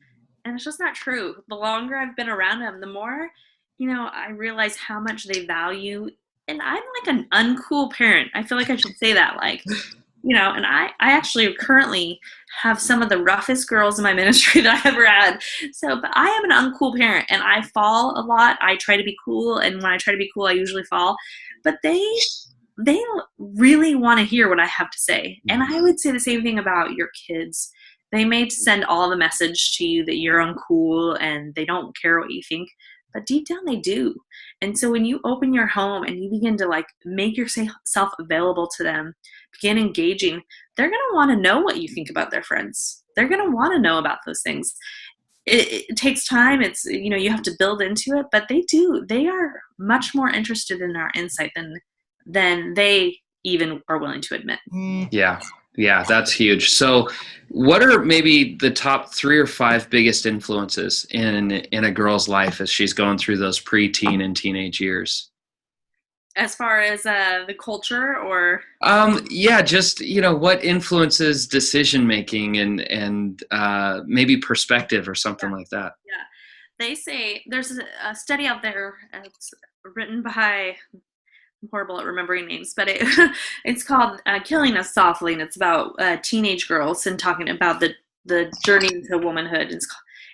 And it's just not true. The longer I've been around them, the more, I realize how much they value. And I'm like an uncool parent. I feel like I should say that. Like, and I actually currently have some of the roughest girls in my ministry that I ever had. So, but I am an uncool parent, and I fall a lot. I try to be cool, and when I try to be cool, I usually fall. But they really want to hear what I have to say. And I would say the same thing about your kids. They may send all the message to you that you're uncool and they don't care what you think, but deep down they do. And so when you open your home and you begin to like make yourself available to them, begin engaging, they're going to want to know what you think about their friends. They're going to want to know about those things. It takes time. It's, you have to build into it, but they do. They are much more interested in our insight than they even are willing to admit. Yeah, that's huge. So what are maybe the top 3 or 5 biggest influences in a girl's life as she's going through those preteen and teenage years? As far as the culture, or just what influences decision making and maybe perspective or something like that. Yeah, they say there's a study out there. It's written by, I'm horrible at remembering names, but it's called "Killing Us Softly," and it's about teenage girls and talking about the journey into womanhood.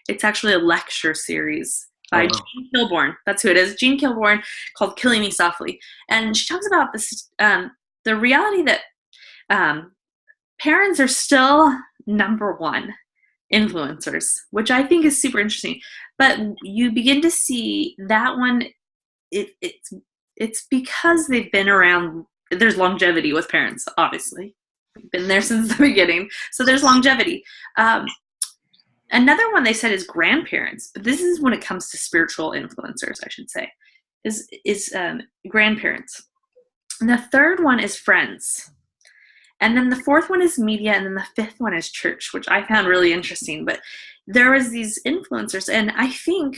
It's actually a lecture series by Jean Kilbourne. That's who it is, Jean Kilbourne, called "Killing Me Softly," and she talks about this the reality that parents are still number one influencers, which I think is super interesting. But you begin to see that one. It's because they've been around. There's longevity with parents, obviously. Been there since the beginning, so there's longevity. Another one they said is grandparents, but this is when it comes to spiritual influencers, I should say, is grandparents. And the third one is friends. And then the fourth one is media, and then the fifth one is church, which I found really interesting. But there was these influencers, and I think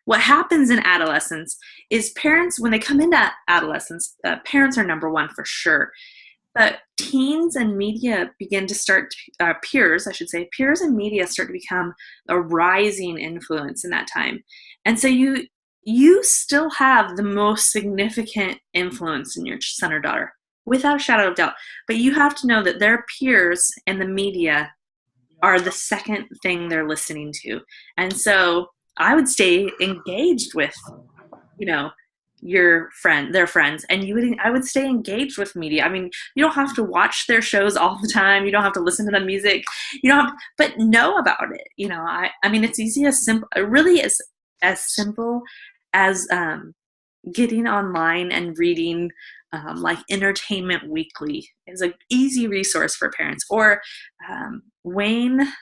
what happens in adolescence is parents, when they come into adolescence, parents are number one for sure. But teens and media begin to start, peers and media start to become a rising influence in that time. And so you still have the most significant influence in your son or daughter, without a shadow of doubt. But you have to know that their peers and the media are the second thing they're listening to. And so I would stay engaged with, their friends, and I would stay engaged with media. I mean, you don't have to watch their shows all the time. You don't have to listen to the music. You don't have, but know about it. I mean, it's easy as simple. It really is as simple as getting online and reading like Entertainment Weekly is an easy resource for parents. Or Wayne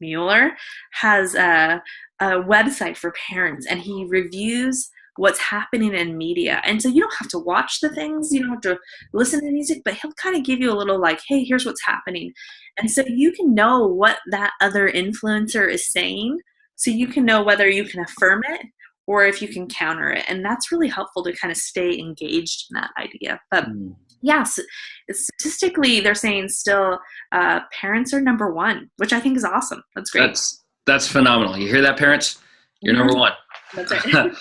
Mueller has a website for parents, and he reviews what's happening in media. And so you don't have to watch the things, you don't have to listen to music, but he'll kind of give you a little like, hey, here's what's happening. And so you can know what that other influencer is saying, so you can know whether you can affirm it or if you can counter it. And that's really helpful to kind of stay engaged in that idea. But yes, statistically, they're saying still parents are number one, which I think is awesome. That's great. That's phenomenal. You hear that, parents? You're number one. That's right.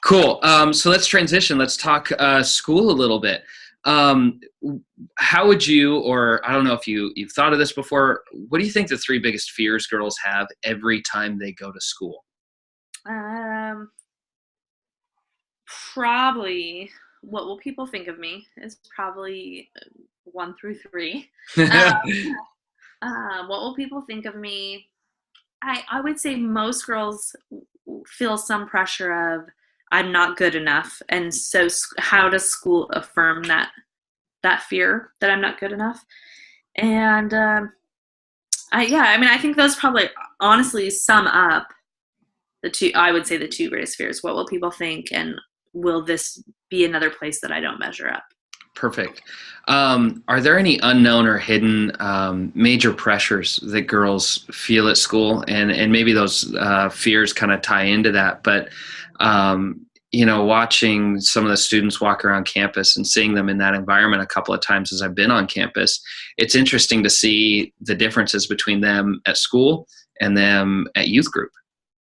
Cool. So let's transition. Let's talk school a little bit. How would you, or I don't know if you've thought of this before, what do you think the 3 biggest fears girls have every time they go to school? Probably, what will people think of me is probably 1 through 3. What will people think of me? I would say most girls feel some pressure of, I'm not good enough. And so how does school affirm that fear that I'm not good enough? And I think those probably honestly sum up the 2 greatest fears. What will people think? And will this be another place that I don't measure up? Perfect. Are there any unknown or hidden major pressures that girls feel at school, and maybe those fears kind of tie into that? But watching some of the students walk around campus and seeing them in that environment a couple of times as I've been on campus, it's interesting to see the differences between them at school and them at youth group.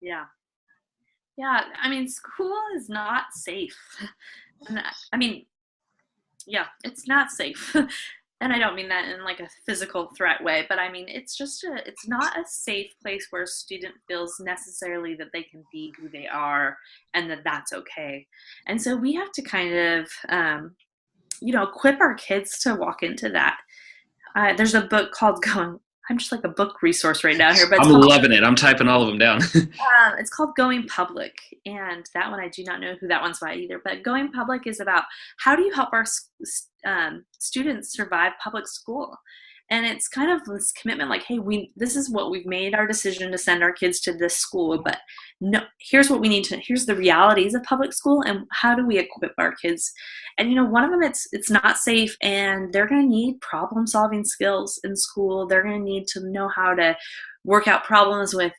Yeah. Yeah. I mean, school is not safe. And I mean, yeah, it's not safe. And I don't mean that in like a physical threat way, but I mean, it's not a safe place where a student feels necessarily that they can be who they are and that that's okay. And so we have to kind of, equip our kids to walk into that. There's a book called Going, I'm just like a book resource right now here, but I'm loving it. I'm typing all of them down. it's called Going Public. And that one, I do not know who that one's by either, but Going Public is about how do you help our students survive public school? And it's kind of this commitment like, hey, this is what we've made our decision to send our kids to this school, but no, here's the realities of public school and how do we equip our kids? And one of them, it's not safe, and they're going to need problem solving skills in school. They're going to need to know how to work out problems with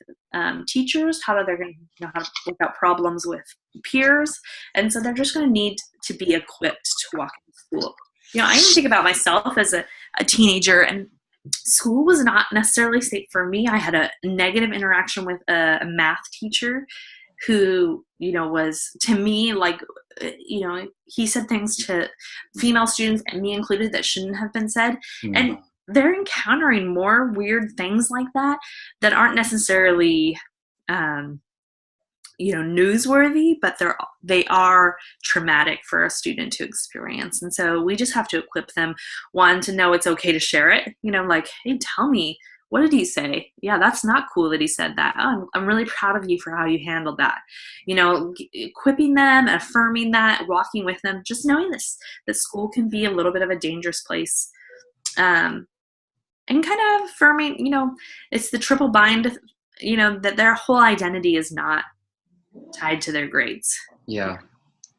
teachers, they're going to know how to work out problems with peers. And so they're just going to need to be equipped to walk into school. I even think about myself as a teenager, and school was not necessarily safe for me. I had a negative interaction with a math teacher who, was to me like, he said things to female students, and me included, that shouldn't have been said. Mm-hmm. And they're encountering more weird things like that aren't necessarily, newsworthy, but they are traumatic for a student to experience. And so we just have to equip them, one, to know it's okay to share it, like, hey, tell me, what did he say? Yeah, that's not cool that he said that. Oh, I'm really proud of you for how you handled that. Equipping them, affirming that, walking with them, just knowing that school can be a little bit of a dangerous place. And kind of affirming, it's the triple bind, that their whole identity is not tied to their grades. Yeah,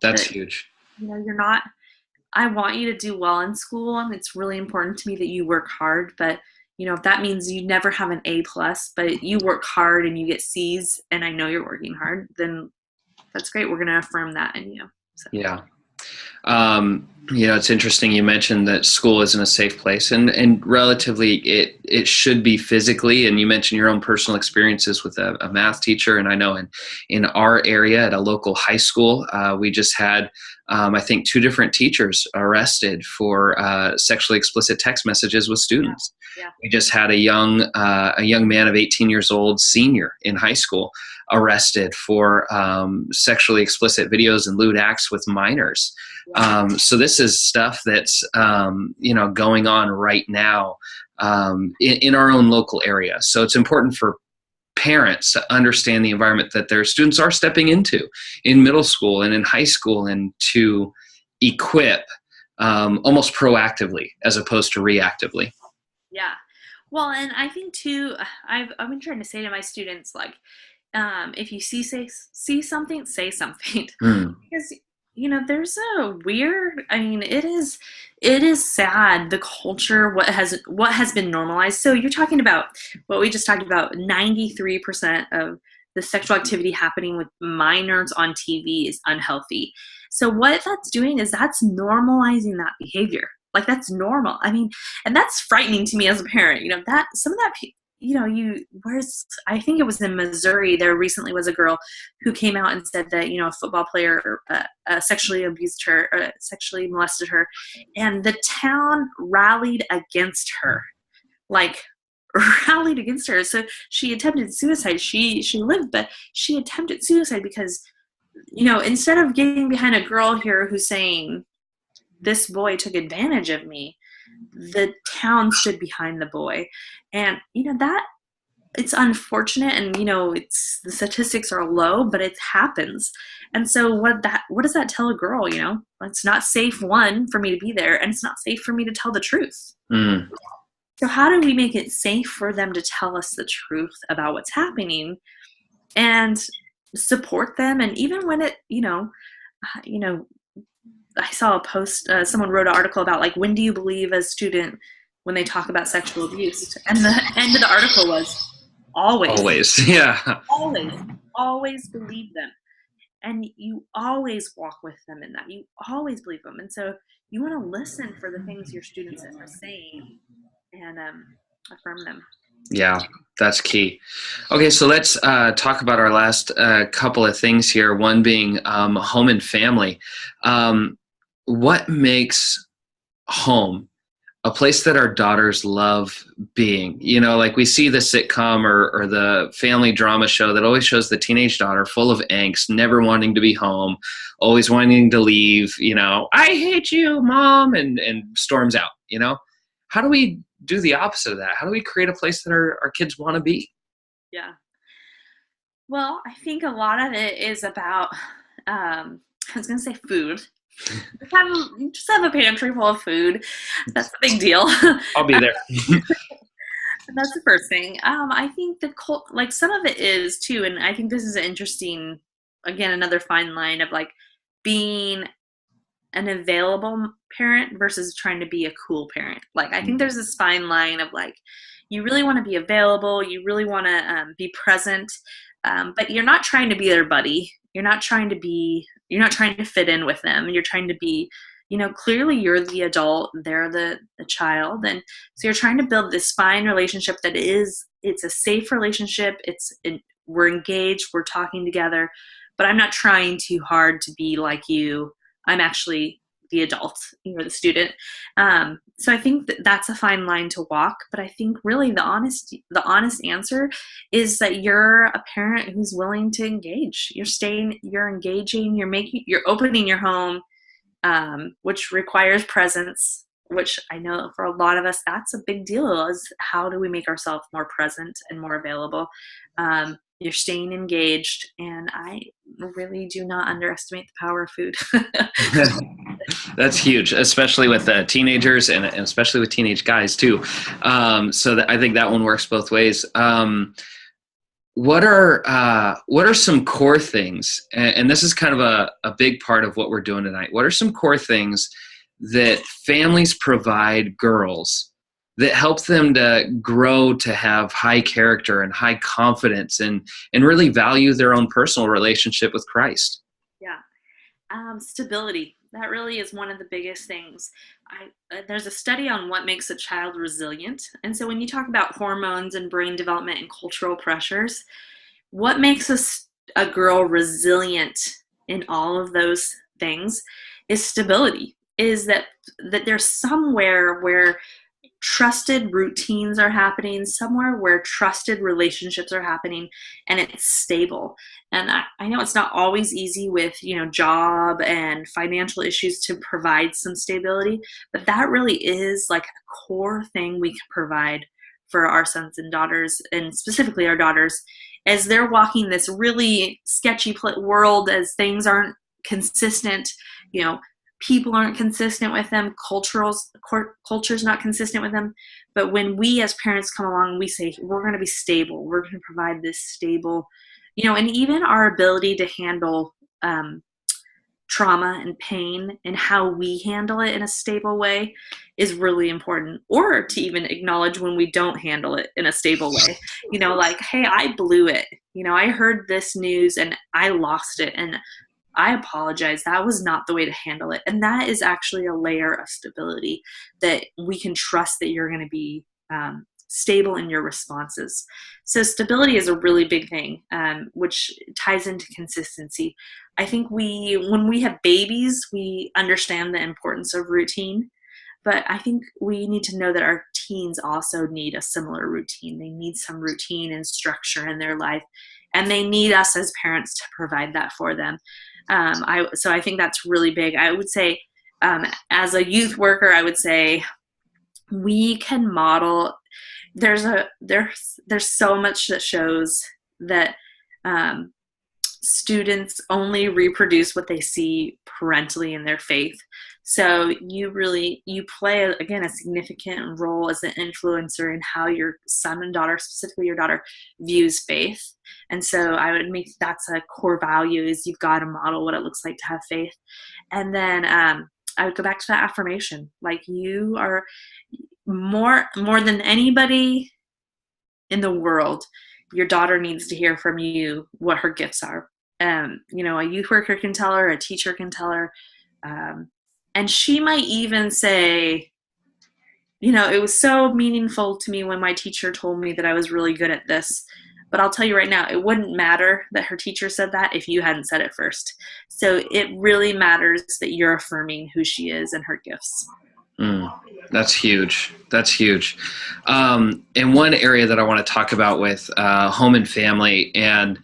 that's huge. I want you to do well in school, and it's really important to me that you work hard, but if that means you never have an A+, but you work hard and you get C's, and I know you're working hard, then that's great. We're going to affirm that in you. So. Yeah. It's interesting you mentioned that school isn't a safe place, and relatively it should be physically, and you mentioned your own personal experiences with a math teacher. And I know in our area at a local high school, we just had I think 2 different teachers arrested for sexually explicit text messages with students. Yeah. We just had a young man of 18 years old, senior in high school, arrested for sexually explicit videos and lewd acts with minors. So this is stuff that's going on right now in our own local area. So it's important for parents to understand the environment that their students are stepping into in middle school and in high school, and to equip almost proactively as opposed to reactively. Yeah. Well, and I think too, I've been trying to say to my students, like, if you see something, say something. Because there's a weird, it is sad, the culture, what has been normalized. So you're talking about what we just talked about, 93% of the sexual activity happening with minors on TV is unhealthy. So what that's doing is that's normalizing that behavior. Like, that's normal. And that's frightening to me as a parent, that some of that, I think it was in Missouri, there recently was a girl who came out and said that, a football player sexually abused her, or sexually molested her, and the town rallied against her, So she attempted suicide. She lived, but she attempted suicide because, instead of getting behind a girl here who's saying, this boy took advantage of me, the town stood behind the boy. And that, it's unfortunate, and it's, the statistics are low, but it happens. And so what does that tell a girl? It's not safe, one, for me to be there, and it's not safe for me to tell the truth. So how do we make it safe for them to tell us the truth about what's happening, and support them? And even when it I saw a post, someone wrote an article about like, when do you believe a student when they talk about sexual abuse? And the end of the article was always, Always. Yeah. always, always believe them. And you always walk with them in that. You always believe them. And so you want to listen for the things your students are saying and affirm them. Yeah, that's key. Okay, so let's talk about our last couple of things here. One being home and family. What makes home a place that our daughters love being? You know, like we see the sitcom or the family drama show that always shows the teenage daughter full of angst, never wanting to be home, always wanting to leave, you know, I hate you, mom, and storms out, you know? How do we do the opposite of that? How do we create a place that our kids want to be? Yeah. Well, I think a lot of it is about, I was going to say food. Just have a pantry full of food. That's a big deal. I'll be there. That's the first thing. I think like some of it is too, and I think this is an interesting, again, another fine line of like being an available parent versus trying to be a cool parent. Like, I think there's this fine line of like, you really want to be available, you really want to be present, but you're not trying to be their buddy. You're not trying to fit in with them. You're trying to be, you know, clearly you're the adult, they're the child. And so you're trying to build this fine relationship it's a safe relationship. We're engaged, we're talking together, but I'm not trying too hard to be like you. I'm actually the adult, you're the student. So I think that's a fine line to walk, but I think really the honest answer is that you're a parent who's willing to engage. You're engaging, you're opening your home, which requires presence, which I know for a lot of us, that's a big deal, is how do we make ourselves more present and more available? You're staying engaged, and I really do not underestimate the power of food. That's huge, especially with teenagers and especially with teenage guys too. So I think that one works both ways. What are some core things? And this is kind of a big part of what we're doing tonight. What are some core things that families provide girls that help them to grow to have high character and high confidence and really value their own personal relationship with Christ? Yeah. Stability. That really is one of the biggest things. There's a study on what makes a child resilient. And so when you talk about hormones and brain development and cultural pressures, what makes a girl resilient in all of those things is stability, is that there's somewhere where trusted routines are happening, somewhere where trusted relationships are happening, and it's stable. And I know it's not always easy with, you know, job and financial issues to provide some stability, but that really is like a core thing we can provide for our sons and daughters, and specifically our daughters, as they're walking this really sketchy world, as things aren't consistent, you know, people aren't consistent with them, culture's not consistent with them. But when we as parents come along, we say, we're going to be stable. We're going to provide this stable, you know, and even our ability to handle trauma and pain and how we handle it in a stable way is really important. Or to even acknowledge when we don't handle it in a stable way, you know, like, hey, I blew it. You know, I heard this news and I lost it, and I apologize. That was not the way to handle it. And that is actually a layer of stability that we can trust that you're going to be stable in your responses. So stability is a really big thing, which ties into consistency. I think when we have babies, we understand the importance of routine, but I think we need to know that our teens also need a similar routine. They need some routine and structure in their life, and they need us as parents to provide that for them. So I think that's really big. I would say, as a youth worker, I would say we can model. There's so much that shows that students only reproduce what they see parentally in their faith. So you play, again, a significant role as an influencer in how your son and daughter, specifically your daughter, views faith. And so I would make that's a core value, is you've got to model what it looks like to have faith. And then I would go back to that affirmation. Like, you are more than anybody in the world, your daughter needs to hear from you what her gifts are. A youth worker can tell her, a teacher can tell her, and she might even say, it was so meaningful to me when my teacher told me that I was really good at this. But I'll tell you right now, it wouldn't matter that her teacher said that if you hadn't said it first. So it really matters that you're affirming who she is and her gifts. That's huge. That's huge. And one area that I want to talk about with home and family, and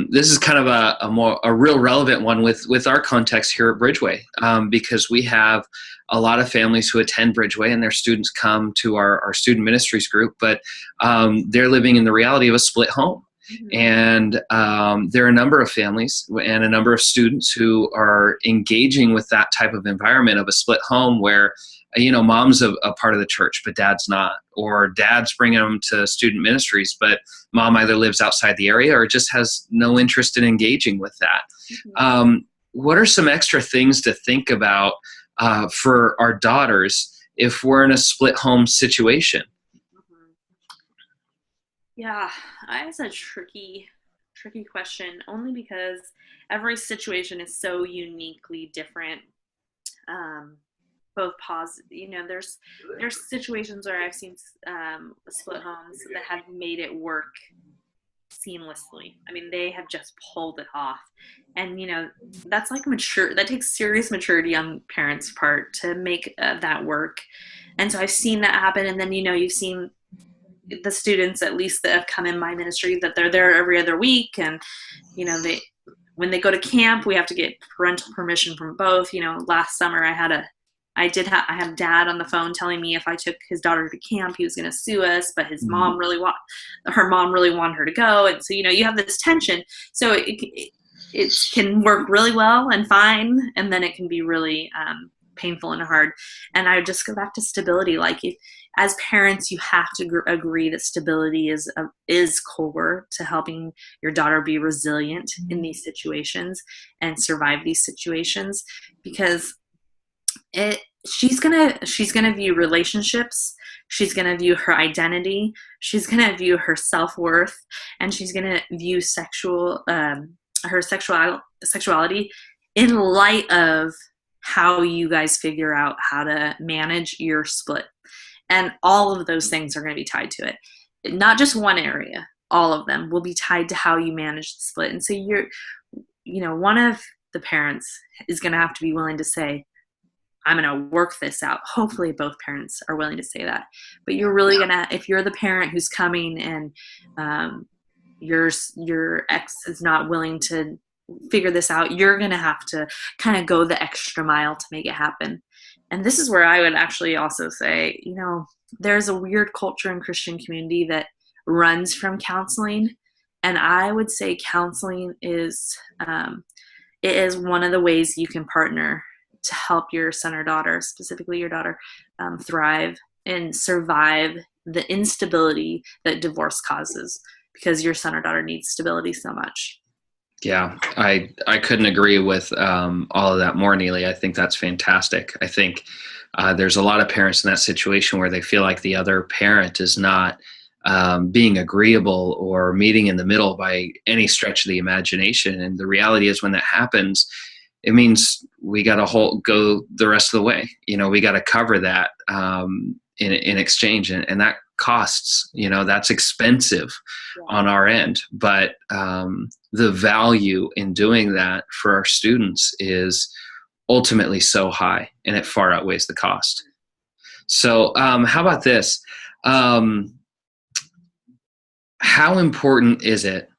this is kind of a real relevant one with our context here at Bridgeway, because we have a lot of families who attend Bridgeway and their students come to our student ministries group, but they're living in the reality of a split home. And there are a number of families and a number of students who are engaging with that type of environment of a split home where, mom's a part of the church, but dad's not, or dad's bringing them to student ministries, but mom either lives outside the area or just has no interest in engaging with that. What are some extra things to think about for our daughters if we're in a split home situation? Yeah, that's a tricky question, only because every situation is so uniquely different. Both positive, there's situations where I've seen split homes that have made it work seamlessly. I mean, they have just pulled it off, and that's like that takes serious maturity on parents' part to make that work. And so I've seen that happen. And then you've seen the students, at least, that have come in my ministry, that they're there every other week, and when they go to camp, we have to get parental permission from both. Last summer I had dad on the phone telling me if I took his daughter to camp, he was going to sue us, but her mom really wanted her to go. And so, you have this tension. So it can work really well and fine. And then it can be really painful and hard. And I would just go back to stability. Like, as parents, you have to agree that stability is core to helping your daughter be resilient in these situations and survive these situations, because she's gonna view relationships, she's gonna view her identity, she's gonna view her self-worth, and she's gonna view her sexuality in light of how you guys figure out how to manage your split. And all of those things are going to be tied to it. Not just one area, all of them will be tied to how you manage the split. And so one of the parents is going to have to be willing to say, I'm going to work this out. Hopefully both parents are willing to say that. But you're really going to, if you're the parent who's coming and your ex is not willing to figure this out, you're going to have to kind of go the extra mile to make it happen. And this is where I would actually also say, there's a weird culture in Christian community that runs from counseling. And I would say counseling is one of the ways you can partner to help your son or daughter, specifically your daughter, thrive and survive the instability that divorce causes, because your son or daughter needs stability so much. Yeah, I couldn't agree with all of that more, Neely. I think that's fantastic. I think there's a lot of parents in that situation where they feel like the other parent is not being agreeable or meeting in the middle by any stretch of the imagination. And the reality is, when that happens, it means we got to go the rest of the way. We got to cover that in exchange, and that costs. That's expensive on our end, but the value in doing that for our students is ultimately so high, and it far outweighs the cost. So how about this? How important is it?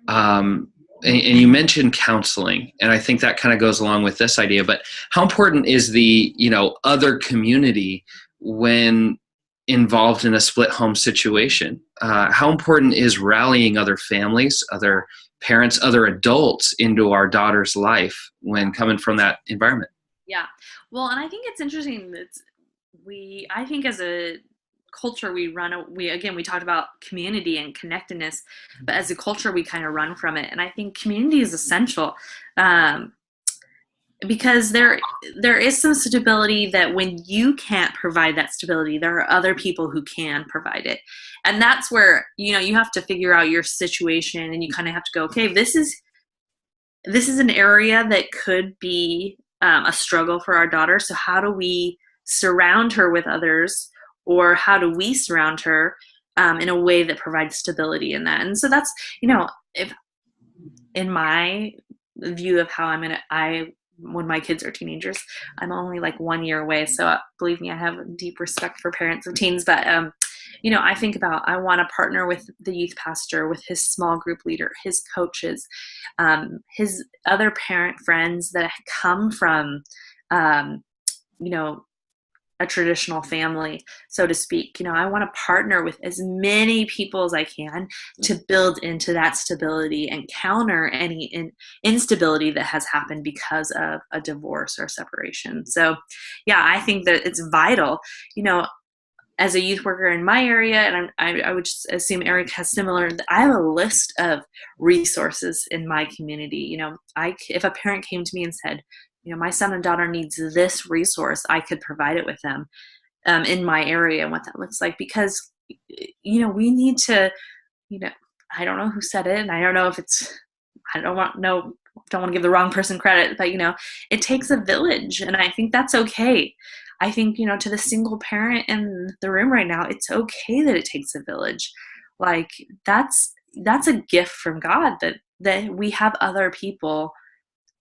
And you mentioned counseling, and I think that kind of goes along with this idea, but how important is the, other community when involved in a split home situation? How important is rallying other families, other parents, other adults into our daughter's life when coming from that environment. Yeah. Well, and I think it's interesting that I think as a culture, we talked about community and connectedness, but as a culture, we kind of run from it. And I think community is essential. Because there is some stability that when you can't provide that stability, there are other people who can provide it. And that's where, you have to figure out your situation, and you kind of have to go, okay, this is an area that could be a struggle for our daughter. So how do we surround her with others, or how do we surround her in a way that provides stability in that? And so that's, if in my view of how when my kids are teenagers, I'm only like 1 year away. So believe me, I have deep respect for parents of teens, but I think about, I want to partner with the youth pastor, with his small group leader, his coaches, his other parent friends that come from, a traditional family, so to speak. I want to partner with as many people as I can to build into that stability and counter any instability that has happened because of a divorce or separation. So, yeah, I think that it's vital, as a youth worker in my area, and I would just assume Eric has similar, I have a list of resources in my community. If a parent came to me and said, my son and daughter needs this resource, I could provide it with them in my area, and what that looks like. Because, we need to, I don't know who said it, and I don't know if it's, don't want to give the wrong person credit, but, it takes a village, and I think that's okay. I think, to the single parent in the room right now, it's okay that it takes a village. Like, that's a gift from God, that we have other people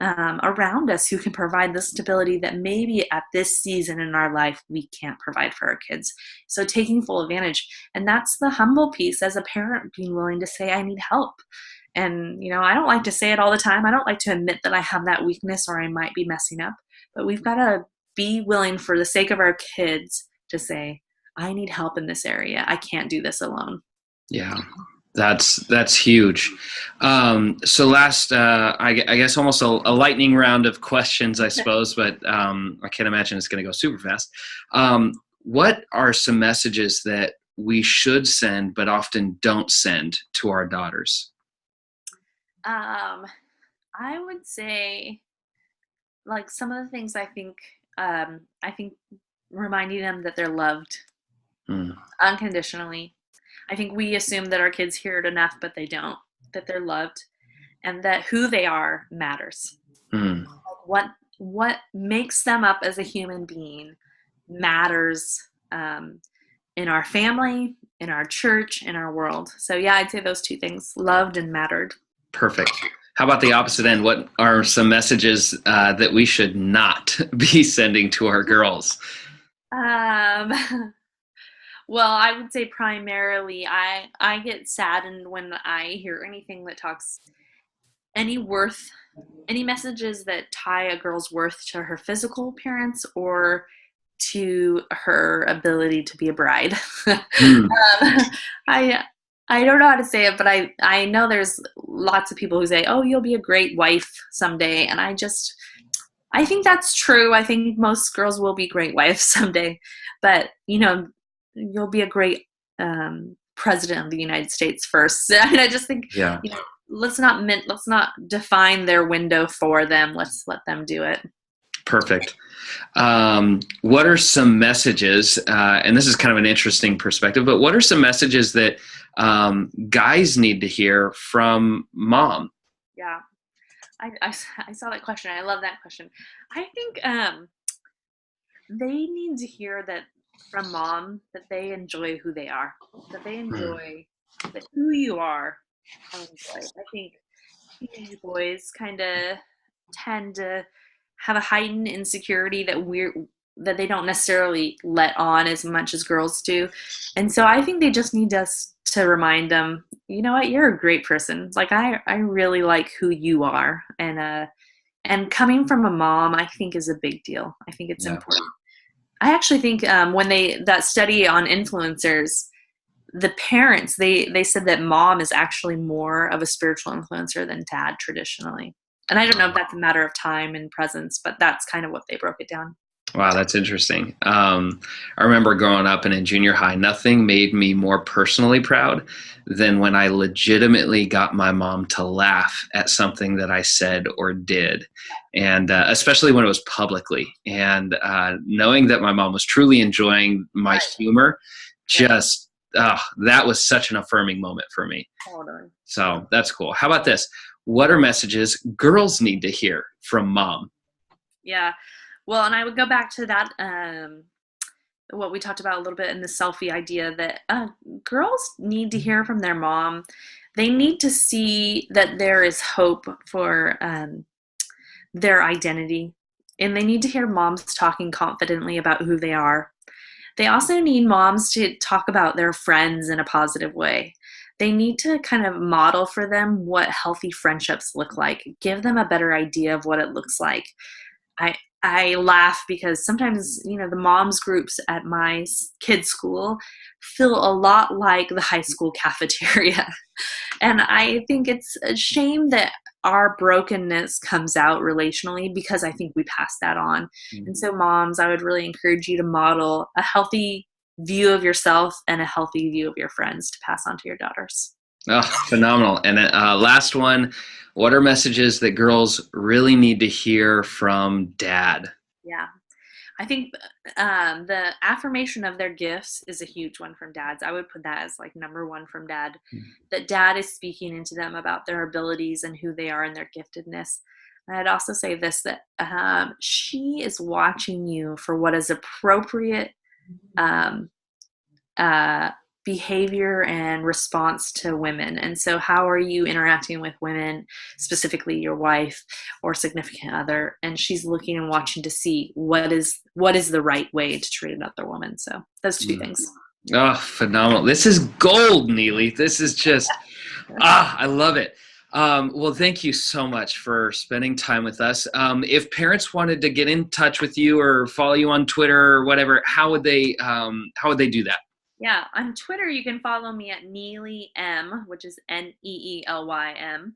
around us who can provide the stability that maybe at this season in our life we can't provide for our kids. So taking full advantage. And that's the humble piece as a parent, being willing to say, I need help. And, I don't like to say it all the time. I don't like to admit that I have that weakness or I might be messing up. But we've got to be willing, for the sake of our kids, to say, I need help in this area. I can't do this alone. Yeah. That's huge. So last, I guess almost a lightning round of questions, I suppose, but I can't imagine it's going to go super fast. What are some messages that we should send but often don't send to our daughters? I would say, like, some of the things I think reminding them that they're loved unconditionally. I think we assume that our kids hear it enough, but they don't, that they're loved, and that who they are matters. What makes them up as a human being matters in our family, in our church, in our world. So yeah, I'd say those two things, loved and mattered. Perfect. How about the opposite end? What are some messages that we should not be sending to our girls? Well, I would say primarily I get saddened when I hear anything that talks any messages that tie a girl's worth to her physical appearance or to her ability to be a bride. I don't know how to say it, but I know there's lots of people who say, oh, you'll be a great wife someday. And I think that's true. I think most girls will be great wives someday. But, you'll be a great president of the United States first. And I just think, let's not define their window for them. Let's let them do it. Perfect. What are some messages, and this is kind of an interesting perspective, but what are some messages that guys need to hear from mom? Yeah, I saw that question. I love that question. I think they need to hear that from mom, that they enjoy who they are, that they enjoy that who you are. I think teenage boys kind of tend to have a heightened insecurity that they don't necessarily let on as much as girls do. And so I think they just need us to remind them, you know what, you're a great person. Like, I really like who you are. And coming from a mom, I think, is a big deal. I think it's important. I actually think when that study on influencers, the parents, they said that mom is actually more of a spiritual influencer than dad traditionally. And I don't know if that's a matter of time and presence, but that's kind of what they broke it down. Wow, that's interesting. I remember growing up and in junior high, nothing made me more personally proud than when I legitimately got my mom to laugh at something that I said or did. And especially when it was publicly. And knowing that my mom was truly enjoying my Right. humor, Yeah, just, that was such an affirming moment for me. totally. So that's cool. How about this? What are messages girls need to hear from mom? Yeah. Well, and I would go back to that, what we talked about a little bit in the selfie idea that girls need to hear from their mom. They need to see that there is hope for their identity, and they need to hear moms talking confidently about who they are. They also need moms to talk about their friends in a positive way. They need to kind of model for them what healthy friendships look like, give them a better idea of what it looks like. I I laugh because sometimes, the moms groups at my kids' school feel a lot like the high school cafeteria. And I think it's a shame that our brokenness comes out relationally because I think we pass that on. And so, moms, I would really encourage you to model a healthy view of yourself and a healthy view of your friends to pass on to your daughters. Oh, phenomenal. And last one, what are messages that girls really need to hear from dad? Yeah. I think the affirmation of their gifts is a huge one from dads. I would put that as like number one from dad, that dad is speaking into them about their abilities and who they are and their giftedness. And I'd also say this, that she is watching you for what is appropriate um, uh, behavior and response to women. And so, how are you interacting with women, specifically your wife or significant other? And she's looking and watching to see what is the right way to treat another woman. So, those two things. Oh, phenomenal. This is gold, Neely. This is just, I love it. Well, thank you so much for spending time with us. If parents wanted to get in touch with you or follow you on Twitter or whatever, how would they do that? Yeah, on Twitter you can follow me at Neely M, which is NEELYM.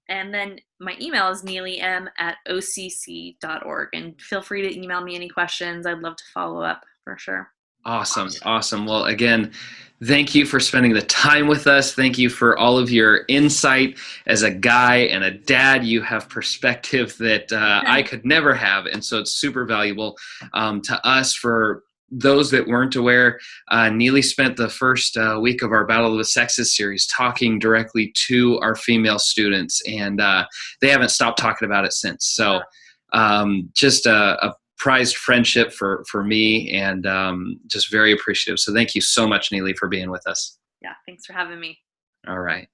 And then my email is neelym@occ.org. And feel free to email me any questions. I'd love to follow up for sure. Awesome. Awesome. Well, again, thank you for spending the time with us. Thank you for all of your insight. As a guy and a dad, you have perspective that I could never have. And so it's super valuable to us. For those that weren't aware, Neely spent the first week of our Battle of the Sexes series talking directly to our female students, and they haven't stopped talking about it since. So just a prized friendship for me, and just very appreciative. So thank you so much, Neely, for being with us. Yeah, thanks for having me. All right.